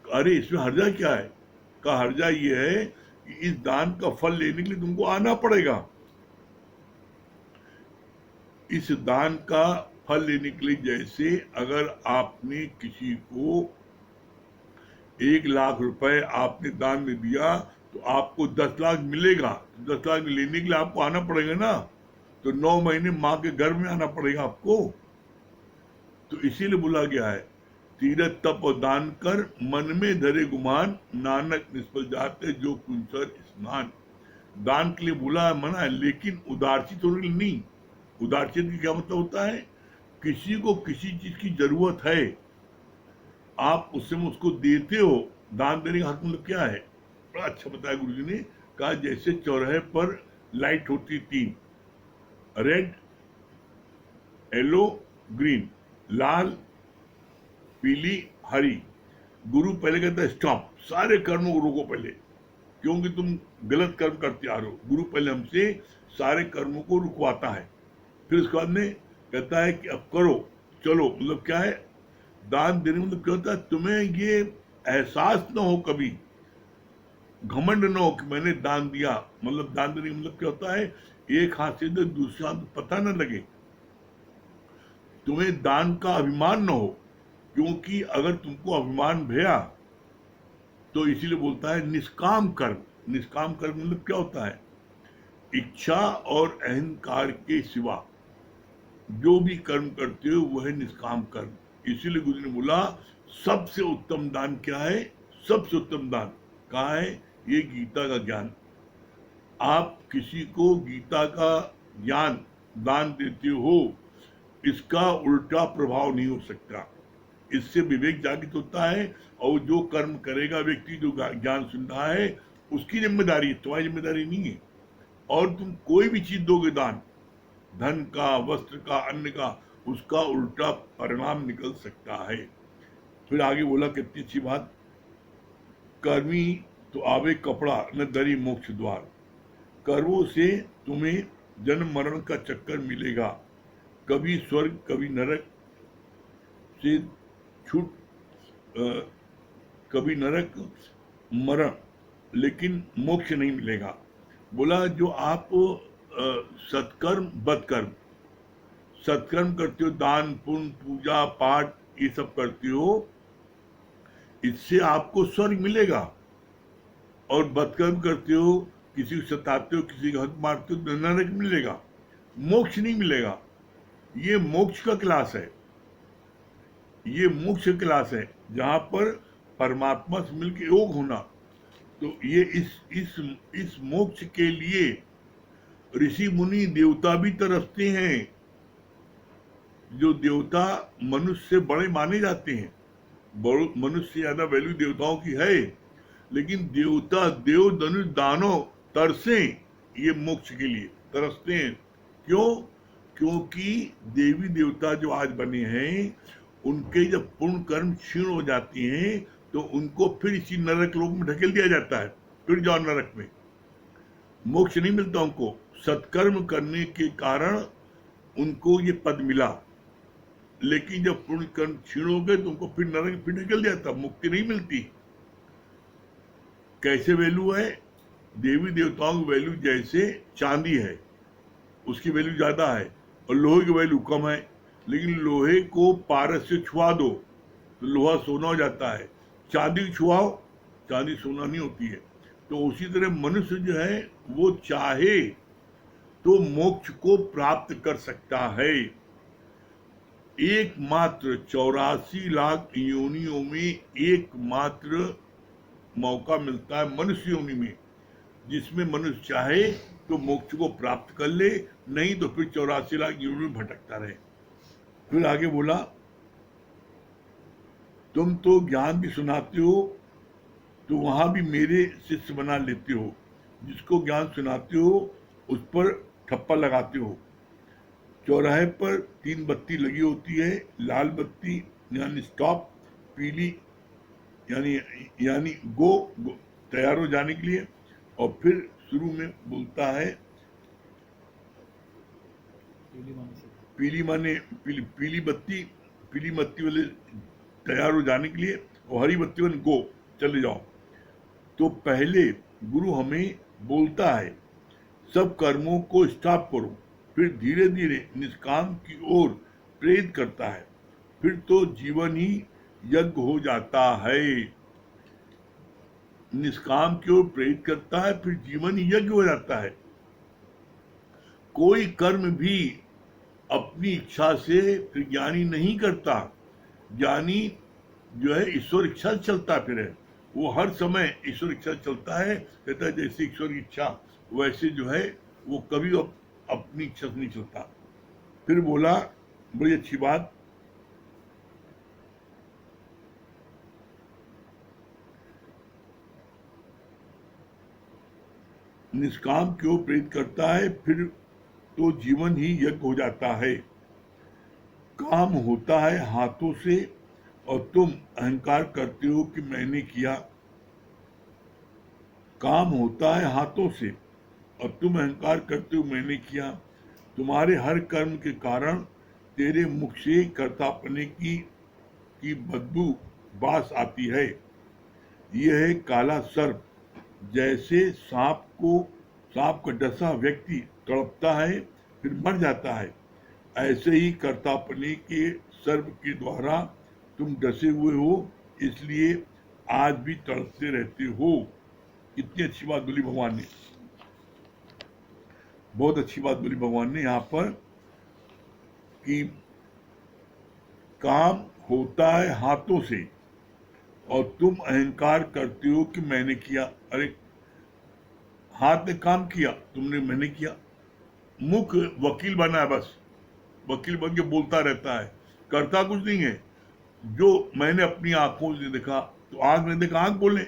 अरे इसमें हर्जा क्या है? का हर्जा ये है कि इस दान का फल लेने के लिए तुमको आना पड़ेगा। इस दान का फल लेने के लिए, जैसे अगर आपने किसी को 1 लाख रुपए आपने दान में दिया तो आपको 10 लाख मिलेगा, तो 10 लाख लेने के लिए आपको आना पड़ेगा ना, तो 9 महीने माँ के गर्भ में आना पड़ेगा आपको। तो इसीलिए बोला गया है, तीरथ तप और दान कर, मन में धरे गुमान, नानक निष्फल जाते जो कुंसर स्नान। दान के लिए बोला है, मना है, लेकिन उदारचित होने के लिए नहीं। उदारचित की क्या मतलब होता है? किसी को किसी चीज की जरूरत है, आप उससे उसको देते हो। दान देने का मतलब क्या है? बड़ा अच्छा बताया गुरुजी ने, कहा जैसे चौराहे पर लाइट होती 3, रेड, येलो, ग्रीन, लाल, पीली, हरी। गुरु पहले कहता है स्टॉप, सारे कर्मों को रोको पहले, क्योंकि तुम गलत कर्म करते आ रहे हो। गुरु पहले हमसे सारे कर्मों को रुकवाता है, फिर उसके बाद में कहता है कि अब करो, चलो। मतलब क्या है? दान देने मतलब क्या होता है? तुम्हें ये एहसास ना हो, कभी घमंड ना हो कि मैंने दान दिया। मतलब दान देने का मतलब क्या होता है? एक हाथ से तो दूसरे हाथ पता ना लगे, तुम्हें दान का अभिमान ना हो, क्योंकि अगर तुमको अभिमान भया तो इसीलिए बोलता है निष्काम कर्म। निष्काम कर्म मतलब क्या होता है? इच्छा और अहंकार के सिवा जो भी कर्म करते हो वह निष्काम कर्म। इसीलिए गुरु ने बोला सबसे उत्तम दान क्या है? सबसे उत्तम दान कहा है? ये गीता का ज्ञान। आप किसी को गीता का ज्ञान दान देते हो, इसका उल्टा प्रभाव नहीं हो सकता। इससे विवेक जागृत होता है, और जो कर्म करेगा व्यक्ति, जो ज्ञान सुन रहा है, उसकी जिम्मेदारी है, तुम्हारी जिम्मेदारी नहीं है। और तुम कोई भी चीज दोगे दान, धन का, वस्त्र का, अन्न का, उसका उल्टा परिणाम निकल सकता है। फिर आगे बोला कितनी अच्छी बात, कर्मी तो आवे कपड़ा न दरी मोक्ष द्वार। कर्मों से तुम्हें जन्म मरण का चक्कर मिलेगा, कभी स्वर्ग कभी नरक से छूट, कभी नरक मरण, लेकिन मोक्ष नहीं मिलेगा। बोला जो आप सत्कर्म बदकर्म, सत्कर्म करते हो, दान पुण्य पूजा पाठ ये सब करते हो, इससे आपको स्वर्ग मिलेगा। और बदकर्म करते हो, किसी को सताते हो, किसी का हक मारते हो, तो नरक मिलेगा, मोक्ष नहीं मिलेगा। ये मोक्ष का क्लास है, ये मोक्ष क्लास है, जहां पर परमात्मा से मिलकर योग होना। तो ये इस मोक्ष के लिए ऋषि मुनि देवता भी तरसते हैं। जो देवता मनुष्य से बड़े माने जाते हैं, मनुष्य से ज्यादा वैल्यू देवताओं की है, लेकिन देवता, देव, धनुष, दानव तरसे ये मोक्ष के लिए तरसते हैं। क्यों? क्योंकि देवी देवता जो आज बने हैं, उनके जब पूर्ण कर्म क्षीण हो जाती हैं, तो उनको फिर इसी नरक लोक में ढकेल दिया जाता है, फिर जाओ नरक में, मोक्ष नहीं मिलता उनको। सत्कर्म करने के कारण उनको ये पद मिला, लेकिन जब पूर्ण कर्म क्षीण हो गए तो उनको फिर नरक फिर ढकेल दिया था, मुक्ति नहीं मिलती। कैसे वैल्यू है? देवी देवताओं की वैल्यू जैसे चांदी है, उसकी वैल्यू ज्यादा है, और लोहे की वैल्यू कम है। लेकिन लोहे को पारस से छुआ दो तो लोहा सोना हो जाता है, चांदी छुआओ, चांदी सोना नहीं होती है। तो उसी तरह मनुष्य जो है वो चाहे तो मोक्ष को प्राप्त कर सकता है। एकमात्र 84 लाख योनियों में एकमात्र मौका मिलता है मनुष्य योनि में, जिसमें मनुष्य चाहे तो मोक्ष को प्राप्त कर ले, नहीं तो फिर 84 लाख जीवन में भटकता रहे। फिर आगे बोला, तुम तो ज्ञान भी सुनाते हो तो वहां भी मेरे शिष्य बना लेते हो, जिसको ज्ञान सुनाते हो उस पर ठप्पा लगाते हो। चौराहे पर 3 बत्ती लगी होती है, लाल बत्ती यानी स्टॉप, पीली यानी यानी गो तैयार हो जाने के लिए, और फिर शुरू में बोलता है पीली माने पीली बत्ती वाले तैयार हो जाने के लिए, और हरी बत्ती वाले गो चले जाओ। तो पहले गुरु हमें बोलता है सब कर्मों को स्टॉप करो, फिर धीरे धीरे निष्काम की ओर प्रेरित करता है, फिर तो जीवन ही यज्ञ हो जाता है। निष्काम की ओर प्रेरित करता है, फिर जीवन ही यज्ञ हो जाता है। कोई कर्म भी अपनी इच्छा से फिर ज्ञानी नहीं करता। ज्ञानी जो है ईश्वर इच्छा से चलता फिर है, वो हर समय ईश्वर इच्छा से चलता है। कहता है जैसे ईश्वर की इच्छा वैसे जो है वो कभी अपनी इच्छा से नहीं चलता। फिर बोला बड़ी अच्छी बात, निष्काम की ओर प्रेरित करता है, फिर तो जीवन ही यज्ञ हो जाता है। काम होता है हाथों से और तुम अहंकार करते हो कि मैंने किया। काम होता है हाथों से और तुम अहंकार करते हो मैंने किया। तुम्हारे हर कर्म के कारण तेरे मुख से कर्तापने की बदबू बास आती है। यह है काला सर्प। जैसे सांप का डसा व्यक्ति तड़पता है फिर मर जाता है, ऐसे ही कर्तापने के सर्प के द्वारा तुम डसे हुए हो, इसलिए आज भी तड़पते रहते हो। इतनी अच्छी बात बोली भगवान ने, बहुत अच्छी बात बोली भगवान ने यहाँ पर कि काम होता है हाथों से और तुम अहंकार करते हो कि मैंने किया। अरे हाथ ने काम किया, तुमने मैंने किया। मुख वकील बना है, बस वकील बन के बोलता रहता है, करता कुछ नहीं है। जो मैंने अपनी आंखों से देखा, तो आंख ने देखा आंख बोले।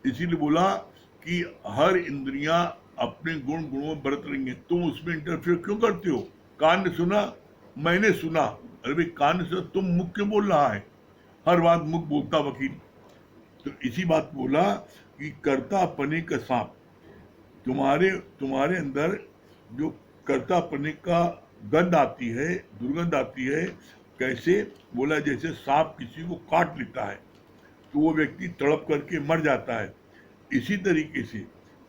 इसीलिए बोला कि हर इंद्रियां अपने गुणों में बरत रही हैं, तुम उसमें इंटरफेयर क्यों करते हो? कान ने सुना, मैंने सुना। अरे भाई कान ने सुना, तुम मुख क्यों बोल रहा है? हर बात मुख बोलता वकील। तो इसी बात बोला कि कर्तापने का सांप, तुम्हारे अंदर जो कर्तापने का गंध आती है, दुर्गंध आती है, कैसे बोला, जैसे सांप किसी को काट लेता है तो वो व्यक्ति तड़प करके मर जाता है। इसी तरीके से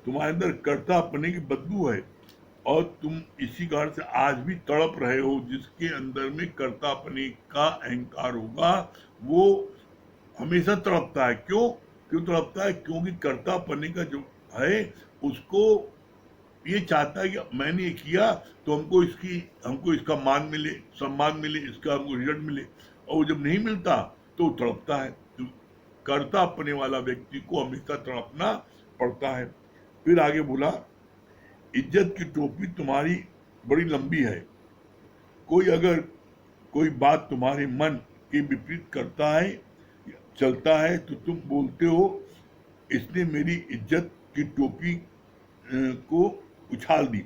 तुम्हारे अंदर कर्तापने की बदबू है और तुम इसी कारण से आज भी तड़प रहे हो। जिसके अंदर में कर्तापने का अहंकार होगा वो हमेशा तड़पता है। क्यों तड़पता है? क्योंकि कर्तापने का जो है उसको ये चाहता है कि मैंने ये किया तो हमको इसका मान मिले, सम्मान मिले, इसका हमको रिजल्ट मिले, और वो जब नहीं मिलता तो तड़पता है। तो कर्तापने वाला व्यक्ति को हमेशा तड़पना पड़ता है। फिर आगे बोला, इज्जत की टोपी तुम्हारी बड़ी लंबी है। कोई बात तुम्हारे मन के विपरीत चलता है तो तुम बोलते हो इसने मेरी इज्जत की टोपी को उछाल दी।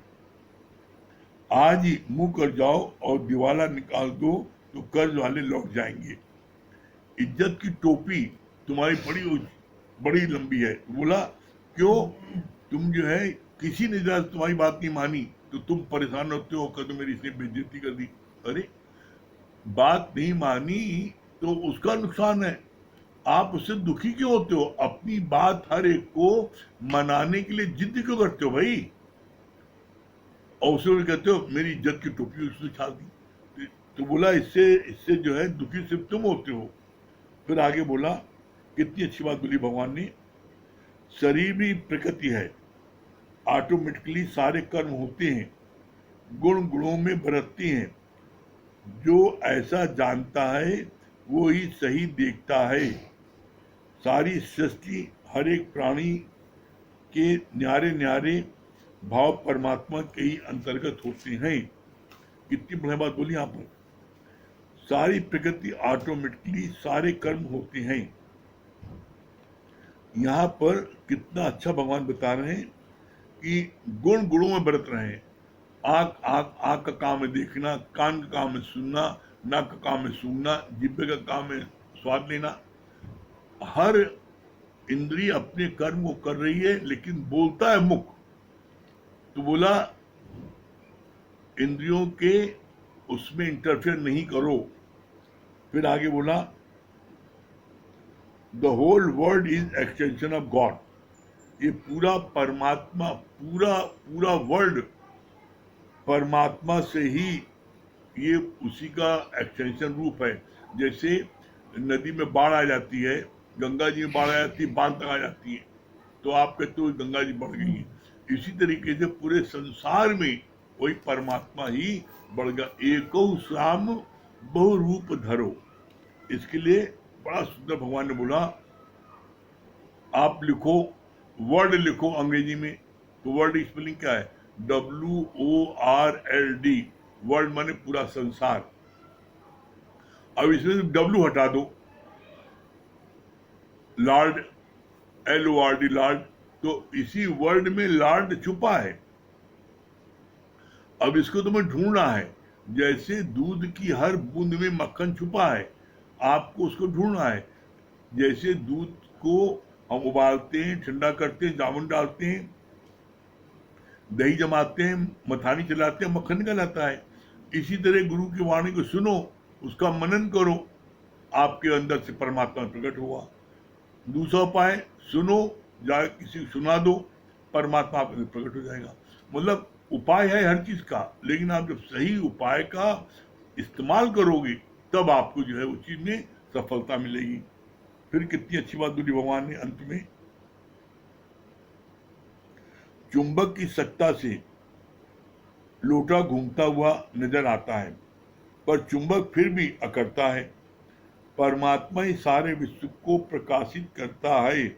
आज ही मुंह कर जाओ और दिवाला निकाल दो तो कर्ज वाले लौट जाएंगे। इज्जत की टोपी तुम्हारी बड़ी लंबी है। बोला क्यों? तुम जो है किसी ने जरा तुम्हारी बात नहीं मानी तो तुम परेशान होते हो, कर मेरी इसने बेइज्जती कर दी। अरे बात नहीं मानी तो उसका नुकसान है, आप उससे दुखी क्यों होते हो? अपनी बात हर एक को मनाने के लिए जिद क्यों करते हो भाई? और उसे कहते हो मेरी इज्जत की टोपी उसने छाल दी। तो बोला इससे जो है दुखी सिर्फ तुम होते हो। फिर आगे बोला, कितनी अच्छी बात बोली भगवान ने, शरीर भी प्रकृति है, ऑटोमेटिकली सारे कर्म होते हैं, गुणों में बरतते हैं। जो ऐसा जानता है वो ही सही देखता है। सारी सृष्टि हर एक प्राणी के न्यारे न्यारे भाव परमात्मा के ही अंतर्गत होते हैं। कितनी बढ़िया बात बोली यहाँ पर। सारी प्रकृति ऑटोमेटिकली सारे कर्म होते हैं। यहाँ पर कितना अच्छा भगवान बता रहे हैं कि गुण गुणों में बरत रहे हैं। आँख का काम है देखना, कान का काम है सुनना, नाक का काम है सूंघना, जिब्बे का काम है स्वाद लेना। हर इंद्रिय अपने कर्म को कर रही है, लेकिन बोलता है मुख। तो बोला इंद्रियों के उसमें इंटरफेयर नहीं करो। फिर आगे बोला the whole world is extension of God. ये पूरा परमात्मा, पूरा वर्ल्ड परमात्मा से ही ये उसी का एक्सटेंशन रूप है। जैसे नदी में बाढ़ आ जाती है, गंगा जी में बाढ़ आ जाती है, बांध तक आ जाती है, तो आप कहते हो गंगा जी बढ़ गई है। इसी तरीके से पूरे संसार में वही परमात्मा ही बढ़ गया। एको श्याम बहु रूप धरो। इसके लिए बड़ा सुंदर भगवान ने बोला, आप लिखो, वर्ड लिखो अंग्रेजी में। तो वर्ड स्पेलिंग क्या है? WORLD। वर्ल्ड माने पूरा संसार। अब इसमें W हटा दो, लॉर्ड, LORD, लॉर्ड। तो इसी वर्ड में लॉर्ड छुपा है। अब इसको तुम्हें ढूंढना है। जैसे दूध की हर बूंद में मक्खन छुपा है, आपको उसको ढूंढना है। जैसे दूध को हम उबालते हैं, ठंडा करते हैं, जामुन डालते हैं, दही जमाते हैं, मथानी चलाते हैं, मक्खन निकल आता है। इसी तरह गुरु की वाणी को सुनो, उसका मनन करो, आपके अंदर से परमात्मा प्रकट हुआ। दूसरा उपाय, सुनो, जाके किसी को सुना दो, परमात्मा आपके अंदर प्रकट हो जाएगा। मतलब उपाय है हर चीज का, लेकिन आप जब सही उपाय का इस्तेमाल करोगे तब आपको जो है उस चीज में सफलता मिलेगी। फिर कितनी अच्छी बात बोली भगवान ने अंत में, चुंबक की सत्ता से लोटा घूमता हुआ नजर आता है, पर चुंबक फिर भी अकड़ता है। परमात्मा ही सारे विश्व को प्रकाशित करता है।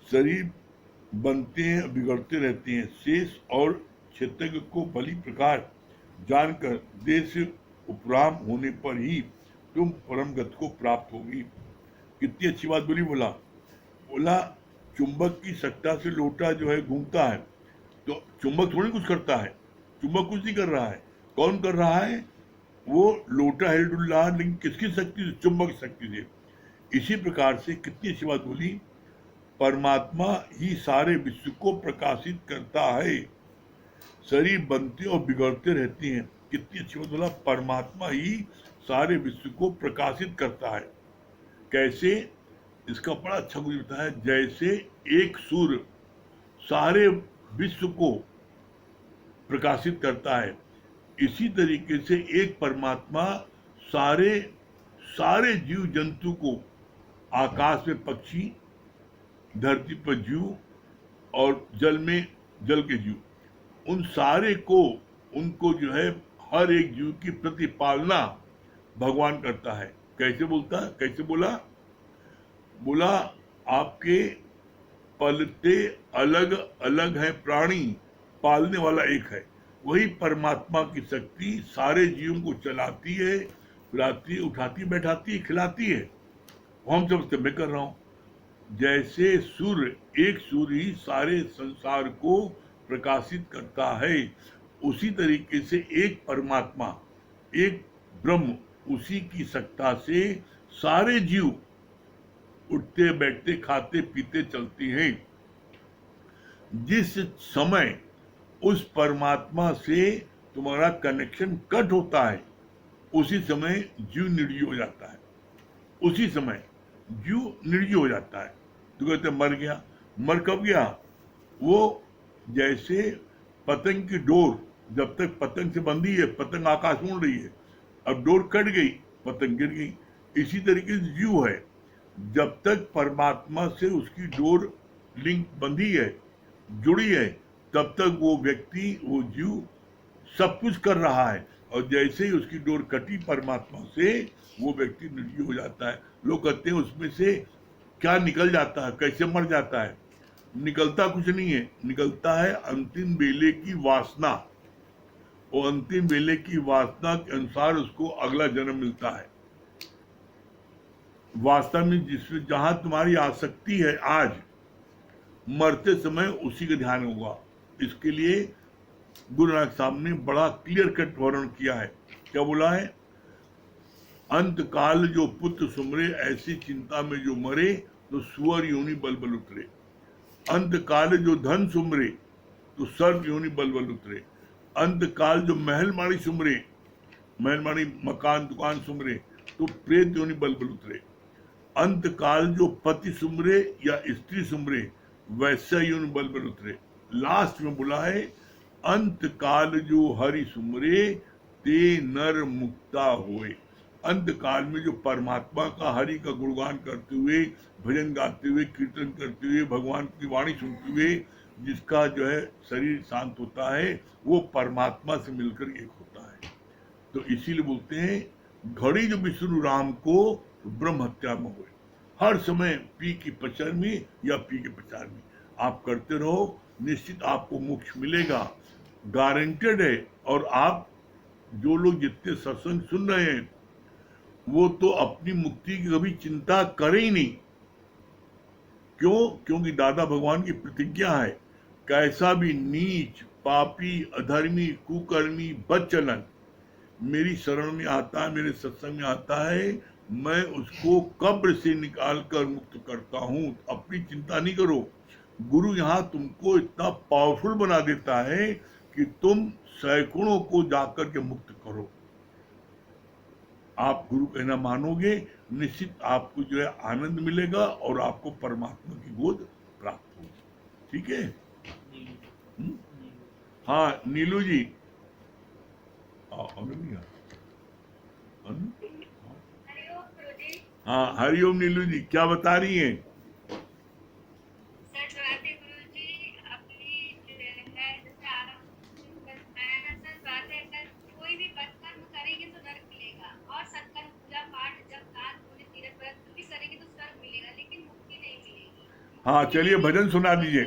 शरीर बनते हैं, बिगड़ते रहते हैं। शेष और क्षेत्रज्ञ को भली प्रकार जानकर देश से उपराम होने पर ही तुम परम गति को प्राप्त होगी। कितनी अच्छी बात बोली। बोला चुंबक की सत्ता से लोटा जो है घूमता है, तो चुंबक थोड़ी कुछ करता है, चुंबक कुछ नहीं कर रहा है। कौन कर रहा है? वो लोटा हिलडुल्ला, लेकिन किसकी शक्ति से? चुंबक की शक्ति से। इसी प्रकार से कितनी अच्छी बात बोली, परमात्मा ही सारे विश्व को प्रकाशित करता है। शरीर बनते और बिगड़ते रहते हैं। कितनी अच्छी बात बोला, परमात्मा ही सारे विश्व को प्रकाशित करता है। कैसे? इसका बड़ा अच्छा मुझे बताया। जैसे एक सूर्य सारे विश्व को प्रकाशित करता है, इसी तरीके से एक परमात्मा सारे जीव जंतु को, आकाश में पक्षी, धरती पर जीव और जल में जल के जीव, उन सारे को, उनको जो है हर एक जीव की प्रतिपालना भगवान करता है। कैसे बोला आपके पलते अलग अलग है प्राणी, पालने वाला एक है। वही परमात्मा की शक्ति सारे जीवों को चलाती है, पिलाती है, उठाती, बैठाती है, खिलाती है। वो हम समझते मैं कर रहा हूं। जैसे एक सूर्य ही सारे संसार को प्रकाशित करता है, उसी तरीके से एक परमात्मा, एक ब्रह्म, उसी की सत्ता से सारे जीव उठते, बैठते, खाते, पीते, चलते हैं। जिस समय उस परमात्मा से तुम्हारा कनेक्शन कट होता है, उसी समय जीव निर्जीव हो जाता है। उसी समय जीव निर्जीव हो जाता है। तो कहते मर गया। मर कब गया? वो जैसे पतंग की डोर, जब तक पतंग से बंधी है, पतंग आकाश में उड़ रही है, अब डोर कट गई, पतंग गिर गई। इसी तरीके से जीव है, जब तक परमात्मा से उसकी डोर लिंक बंधी है, जुड़ी है, तब तक वो व्यक्ति, वो जीव सब कुछ कर रहा है। और जैसे ही उसकी डोर कटी परमात्मा से, वो व्यक्ति निर्जीव हो जाता है। लोग कहते हैं उसमें से क्या निकल जाता है, कैसे मर जाता है? निकलता कुछ नहीं है, निकलता है अंतिम बेले की वासना। वो अंतिम बेले की वासना के अनुसार उसको अगला जन्म मिलता है। वास्तव में जिसमें जहां तुम्हारी आसक्ति है आज, मरते समय उसी का ध्यान होगा। इसके लिए गुरु नानक साहब ने बड़ा क्लियर कट वर्णन किया है। क्या बोला है? अंत काल जो पुत्र सुमरे, ऐसी चिंता में जो मरे, तो सुअर योनि बल बल उतरे। अंत काल जो धन सुमरे, तो सर्प योनि बल बल उतरे। अंत काल जो महल माड़ी सुमरे, महल माड़ी मकान दुकान सुमरे, तो प्रेत योनि बल बल उतरे। अंत काल जो पति सुमरे या स्त्री सुमरे, वैसा योनि बल बल उतरे। लास्ट में बोला है, अंत काल जो हरि सुमरे, ते नर मुक्ता होए। अंत काल में जो परमात्मा का, हरि का गुणगान करते हुए, भजन गाते हुए, कीर्तन करते हुए, भगवान की वाणी सुनते हुए जिसका जो है शरीर शांत होता है, वो परमात्मा से मिलकर एक होता है। तो इसीलिए बोलते हैं, घड़ी जो विष्णु राम को, तो ब्रह्म हत्या में हुए। हर समय पी की पचार में या पी के पचार में आप करते रहो, निश्चित आपको मोक्ष मिलेगा, गारंटेड है। और आप जो लोग जितने सत्संग सुन रहे हैं, वो तो अपनी मुक्ति की कभी चिंता करें ही नहीं। क्यों? क्योंकि दादा भगवान की प्रतिज्ञा है, कैसा भी नीच, पापी, अधर्मी, कुकर्मी, बदचलन मेरी शरण में आता है, मेरे सत्संग में आता है, मैं उसको कब्र से निकाल कर मुक्त करता हूं। अपनी चिंता नहीं करो। गुरु यहाँ तुमको इतना पावरफुल बना देता है कि तुम सैकड़ों को जाकर के मुक्त करो। आप गुरु कहना मानोगे, निश्चित आपको जो है आनंद मिलेगा और आपको परमात्मा की गोद प्राप्त होगी। ठीक है? हुँ? हाँ नीलू जी, अनु नहीं अनु? हाँ हरिओम नीलू जी, क्या बता रही हैं? हाँ चलिए भजन सुना दीजिए।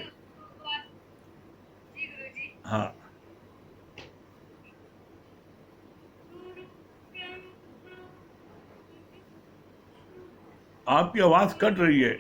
हाँ आपकी आवाज कट रही है।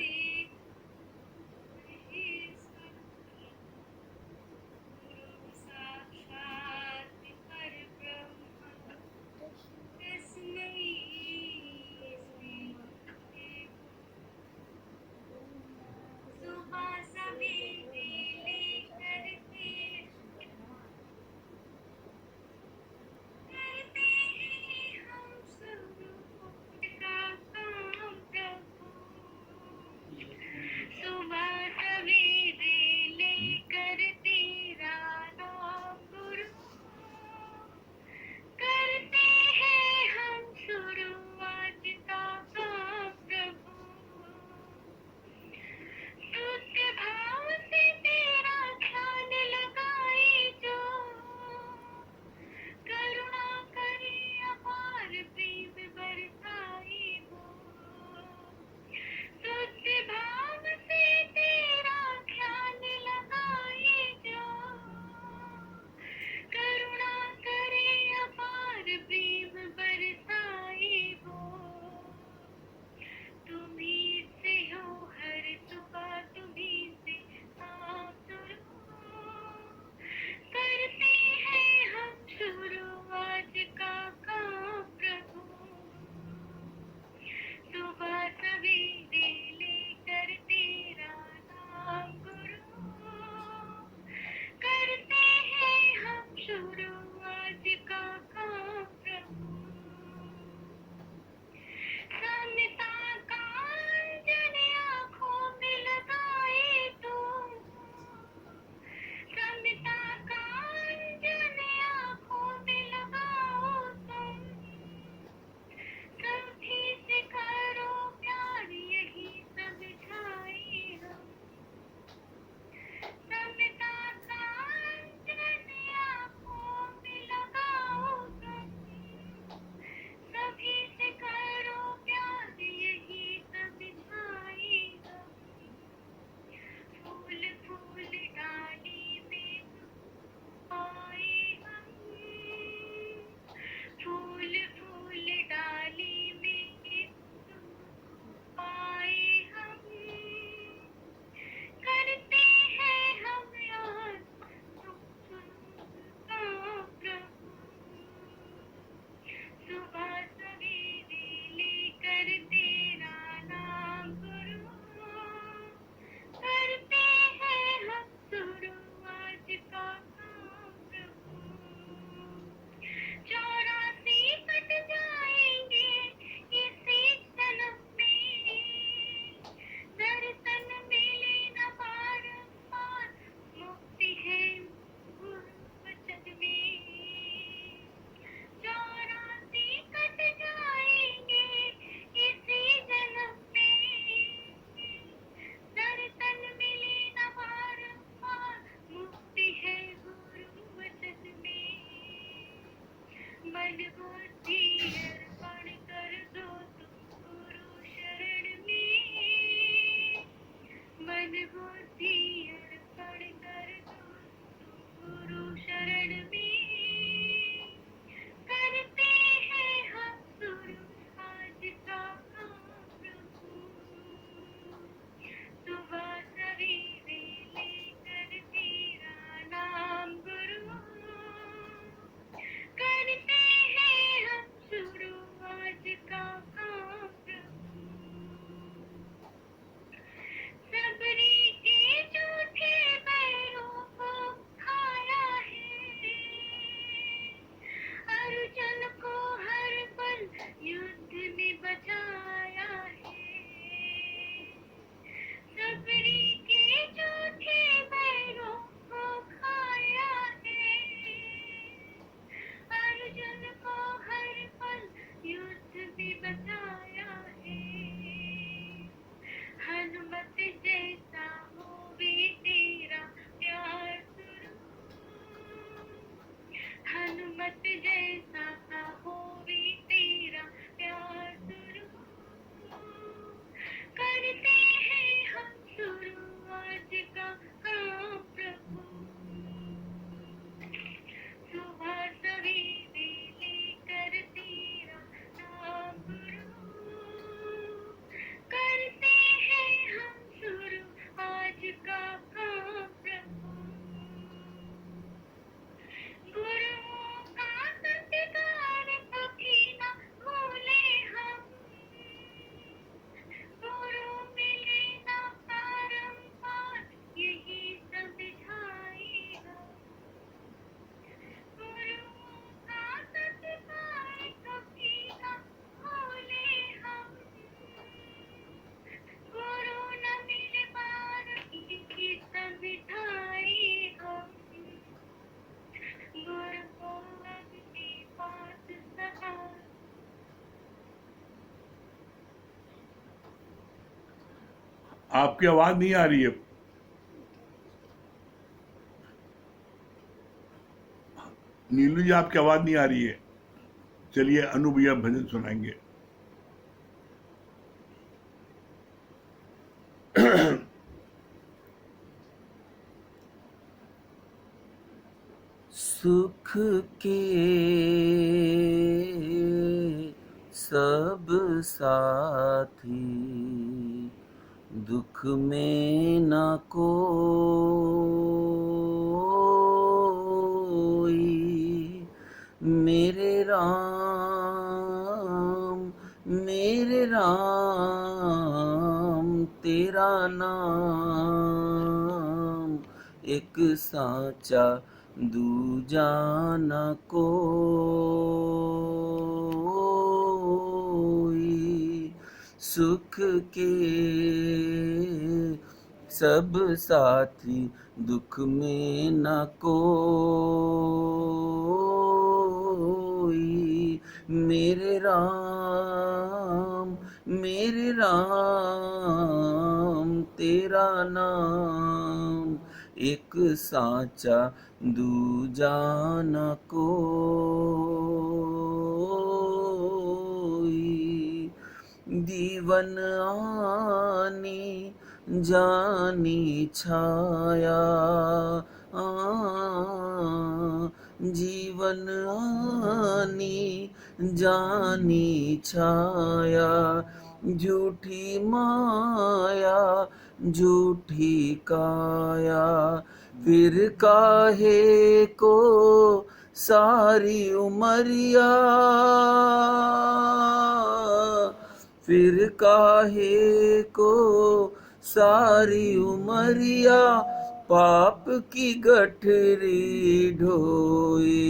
आपकी आवाज नहीं आ रही है। नीलू जी, आपकी आवाज नहीं आ रही है। चलिए अनु भैया भजन सुनाएंगे। सुख के सब साथी, दुख में न कोई। मेरे राम तेरा नाम एक साचा दूजा न कोई। सुख के सब साथी, दुख में न कोई। मेरे राम तेरा नाम एक साचा दूजा न कोई। दीवन आनी जानी छाया, जीवन आनी जानी छाया। झूठी माया झूठी काया, फिर काहे को सारी उमरिया। फिर काहे को सारी उमरिया, पाप की गठरी ढोए।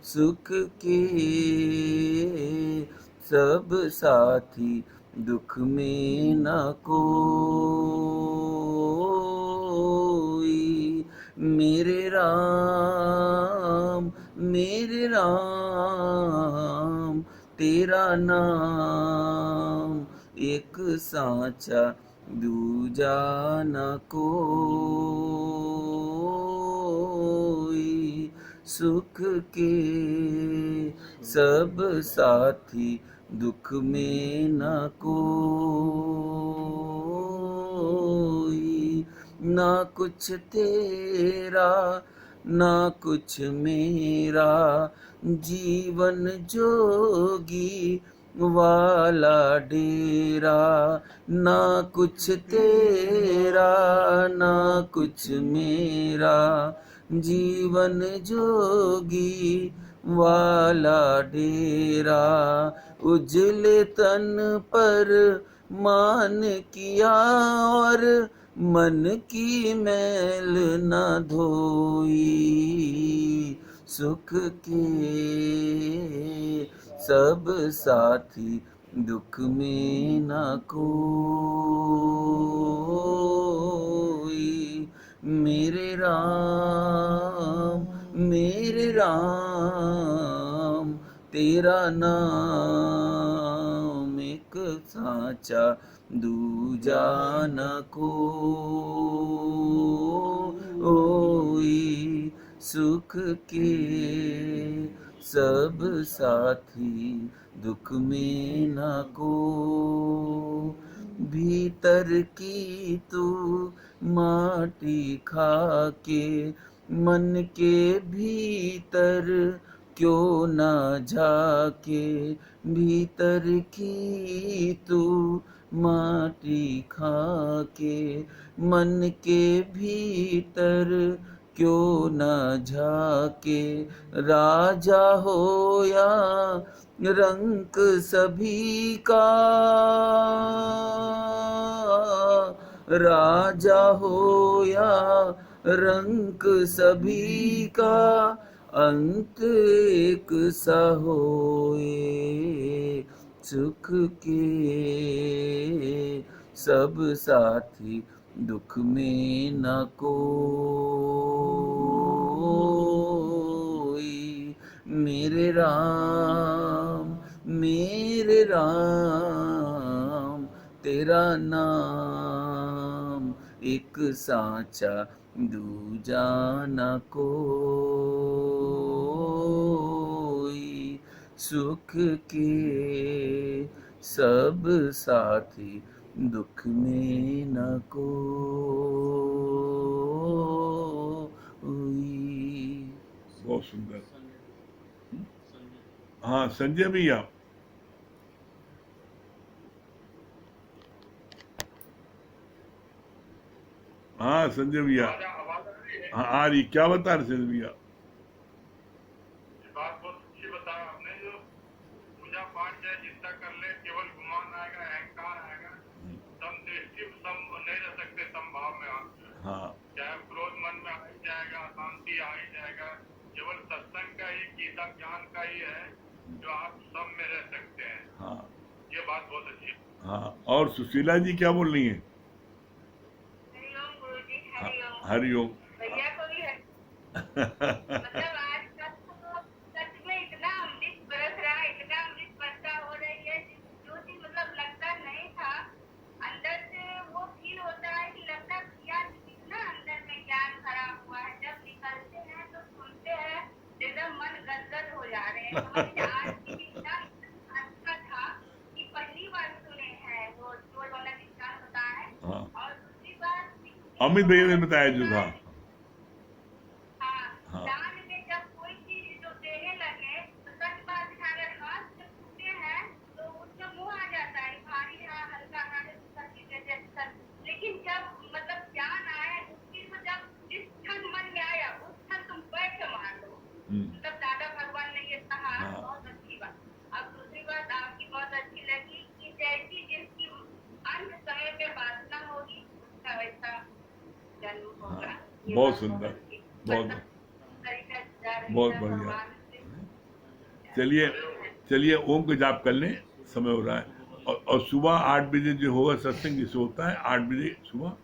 सुख के सब साथी, दुख में न कोई। मेरे राम तेरा नाम एक साचा दूजा न कोई। सुख के सब साथी, दुख में न कोई। ना कुछ तेरा ना कुछ मेरा, जीवन जोगी वाला डेरा। ना कुछ तेरा ना कुछ मेरा, जीवन जोगी वाला डेरा। उजले तन पर मान किया और मन की मैल न धोई। सुख के सब साथी, दुख में न कोई। मेरे राम तेरा नाम एक साचा दूजा न कोई। सुख के सब साथी, दुख में न को। भीतर की तू माटी खाके, मन के भीतर क्यों ना झाके। भीतर की तू माटी खाके, मन के भीतर क्यों ना झाके। राजा हो या रंक सभी का, राजा हो या रंक सभी का, अंत एक सा होए। सुख के सब साथी, दुख में न कोई। मेरे राम तेरा नाम एक साचा दूजा न कोई, सुख के सब साथी दुख में न कोई। बहुत सुंदर। हाँ संजय भैया। हाँ संजय भैया। आवाज आ रही है। हाँ आ रही, क्या बता रहे संजय भैया? ये बात बहुत अच्छी बताया आपने, जो पूजा पाठ चाहे जितना कर ले, केवल गुमान आएगा, अहंकार आएगा, सम दृष्टि सम नहीं रह सकते, समभाव में आप हाँ चाहे क्रोध मन में आ ही जाएगा, अशांति आ ही जाएगा। केवल सत्संग का ही, गीता ज्ञान का ही है जो आप सम में रह सकते हैं। हाँ ये बात बहुत अच्छी है। हाँ। और सुशीला जी क्या बोल रही हैं? हरिओम गुरुजी, हाँ, हरिओम। हरिओम। भैया को भी मतलब आज तक तो सच में इतना अमृत बरस रहा है, इतना अमृत वर्षा हो रही है, जो चीज मतलब लगता नहीं था, अंदर से वो फील होता है कि लगता है यार कितना अंदर में ज्ञान भरा हुआ है। जब निकलते हैं तो सुनते हैं एकदम मन गदगद हो जा रहे हैं। समझ लीजिए आज की भी इतना अच्छा था कि पहली बार सुने हैं वो टोल वाला निशान बताया है। हाँ और दूसरी बात अमित भैया ने बताया जो था। हाँ, हाँ। दान में जब कोई चीज जो देने लगे तो सच बात है, अगर हाथ से छूते हैं तो उसमें मुंह आ जाता है, भारी है, हल्का है, कर दीजिए जैसे। लेकिन जब मतलब ज्ञान आया उस चीज को, जब जिस क्षण मन में आया उस क्षण तुम बैठ के मान लो। मतलब दादा भगवान ने ये कहा, हाँ। बहुत अच्छी बात। अब दूसरी बात आपकी बहुत अच्छी लगी कि जैसी जिसकी अंत समय में वासना होगी उसका वैसा जन्म होगा। ये बहुत बात सुंदर, अच्छी। बहुत तरीका जा रही बहुत है बढ़िया। भगवान से। चलिए चलिए ओम का जाप कर लें, समय हो रहा है। और सुबह 8 बजे जो होगा सत्संग, जिसे होता है 8 बजे सुबह।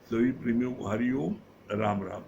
सभी प्रेमियों को हरिओम, राम राम।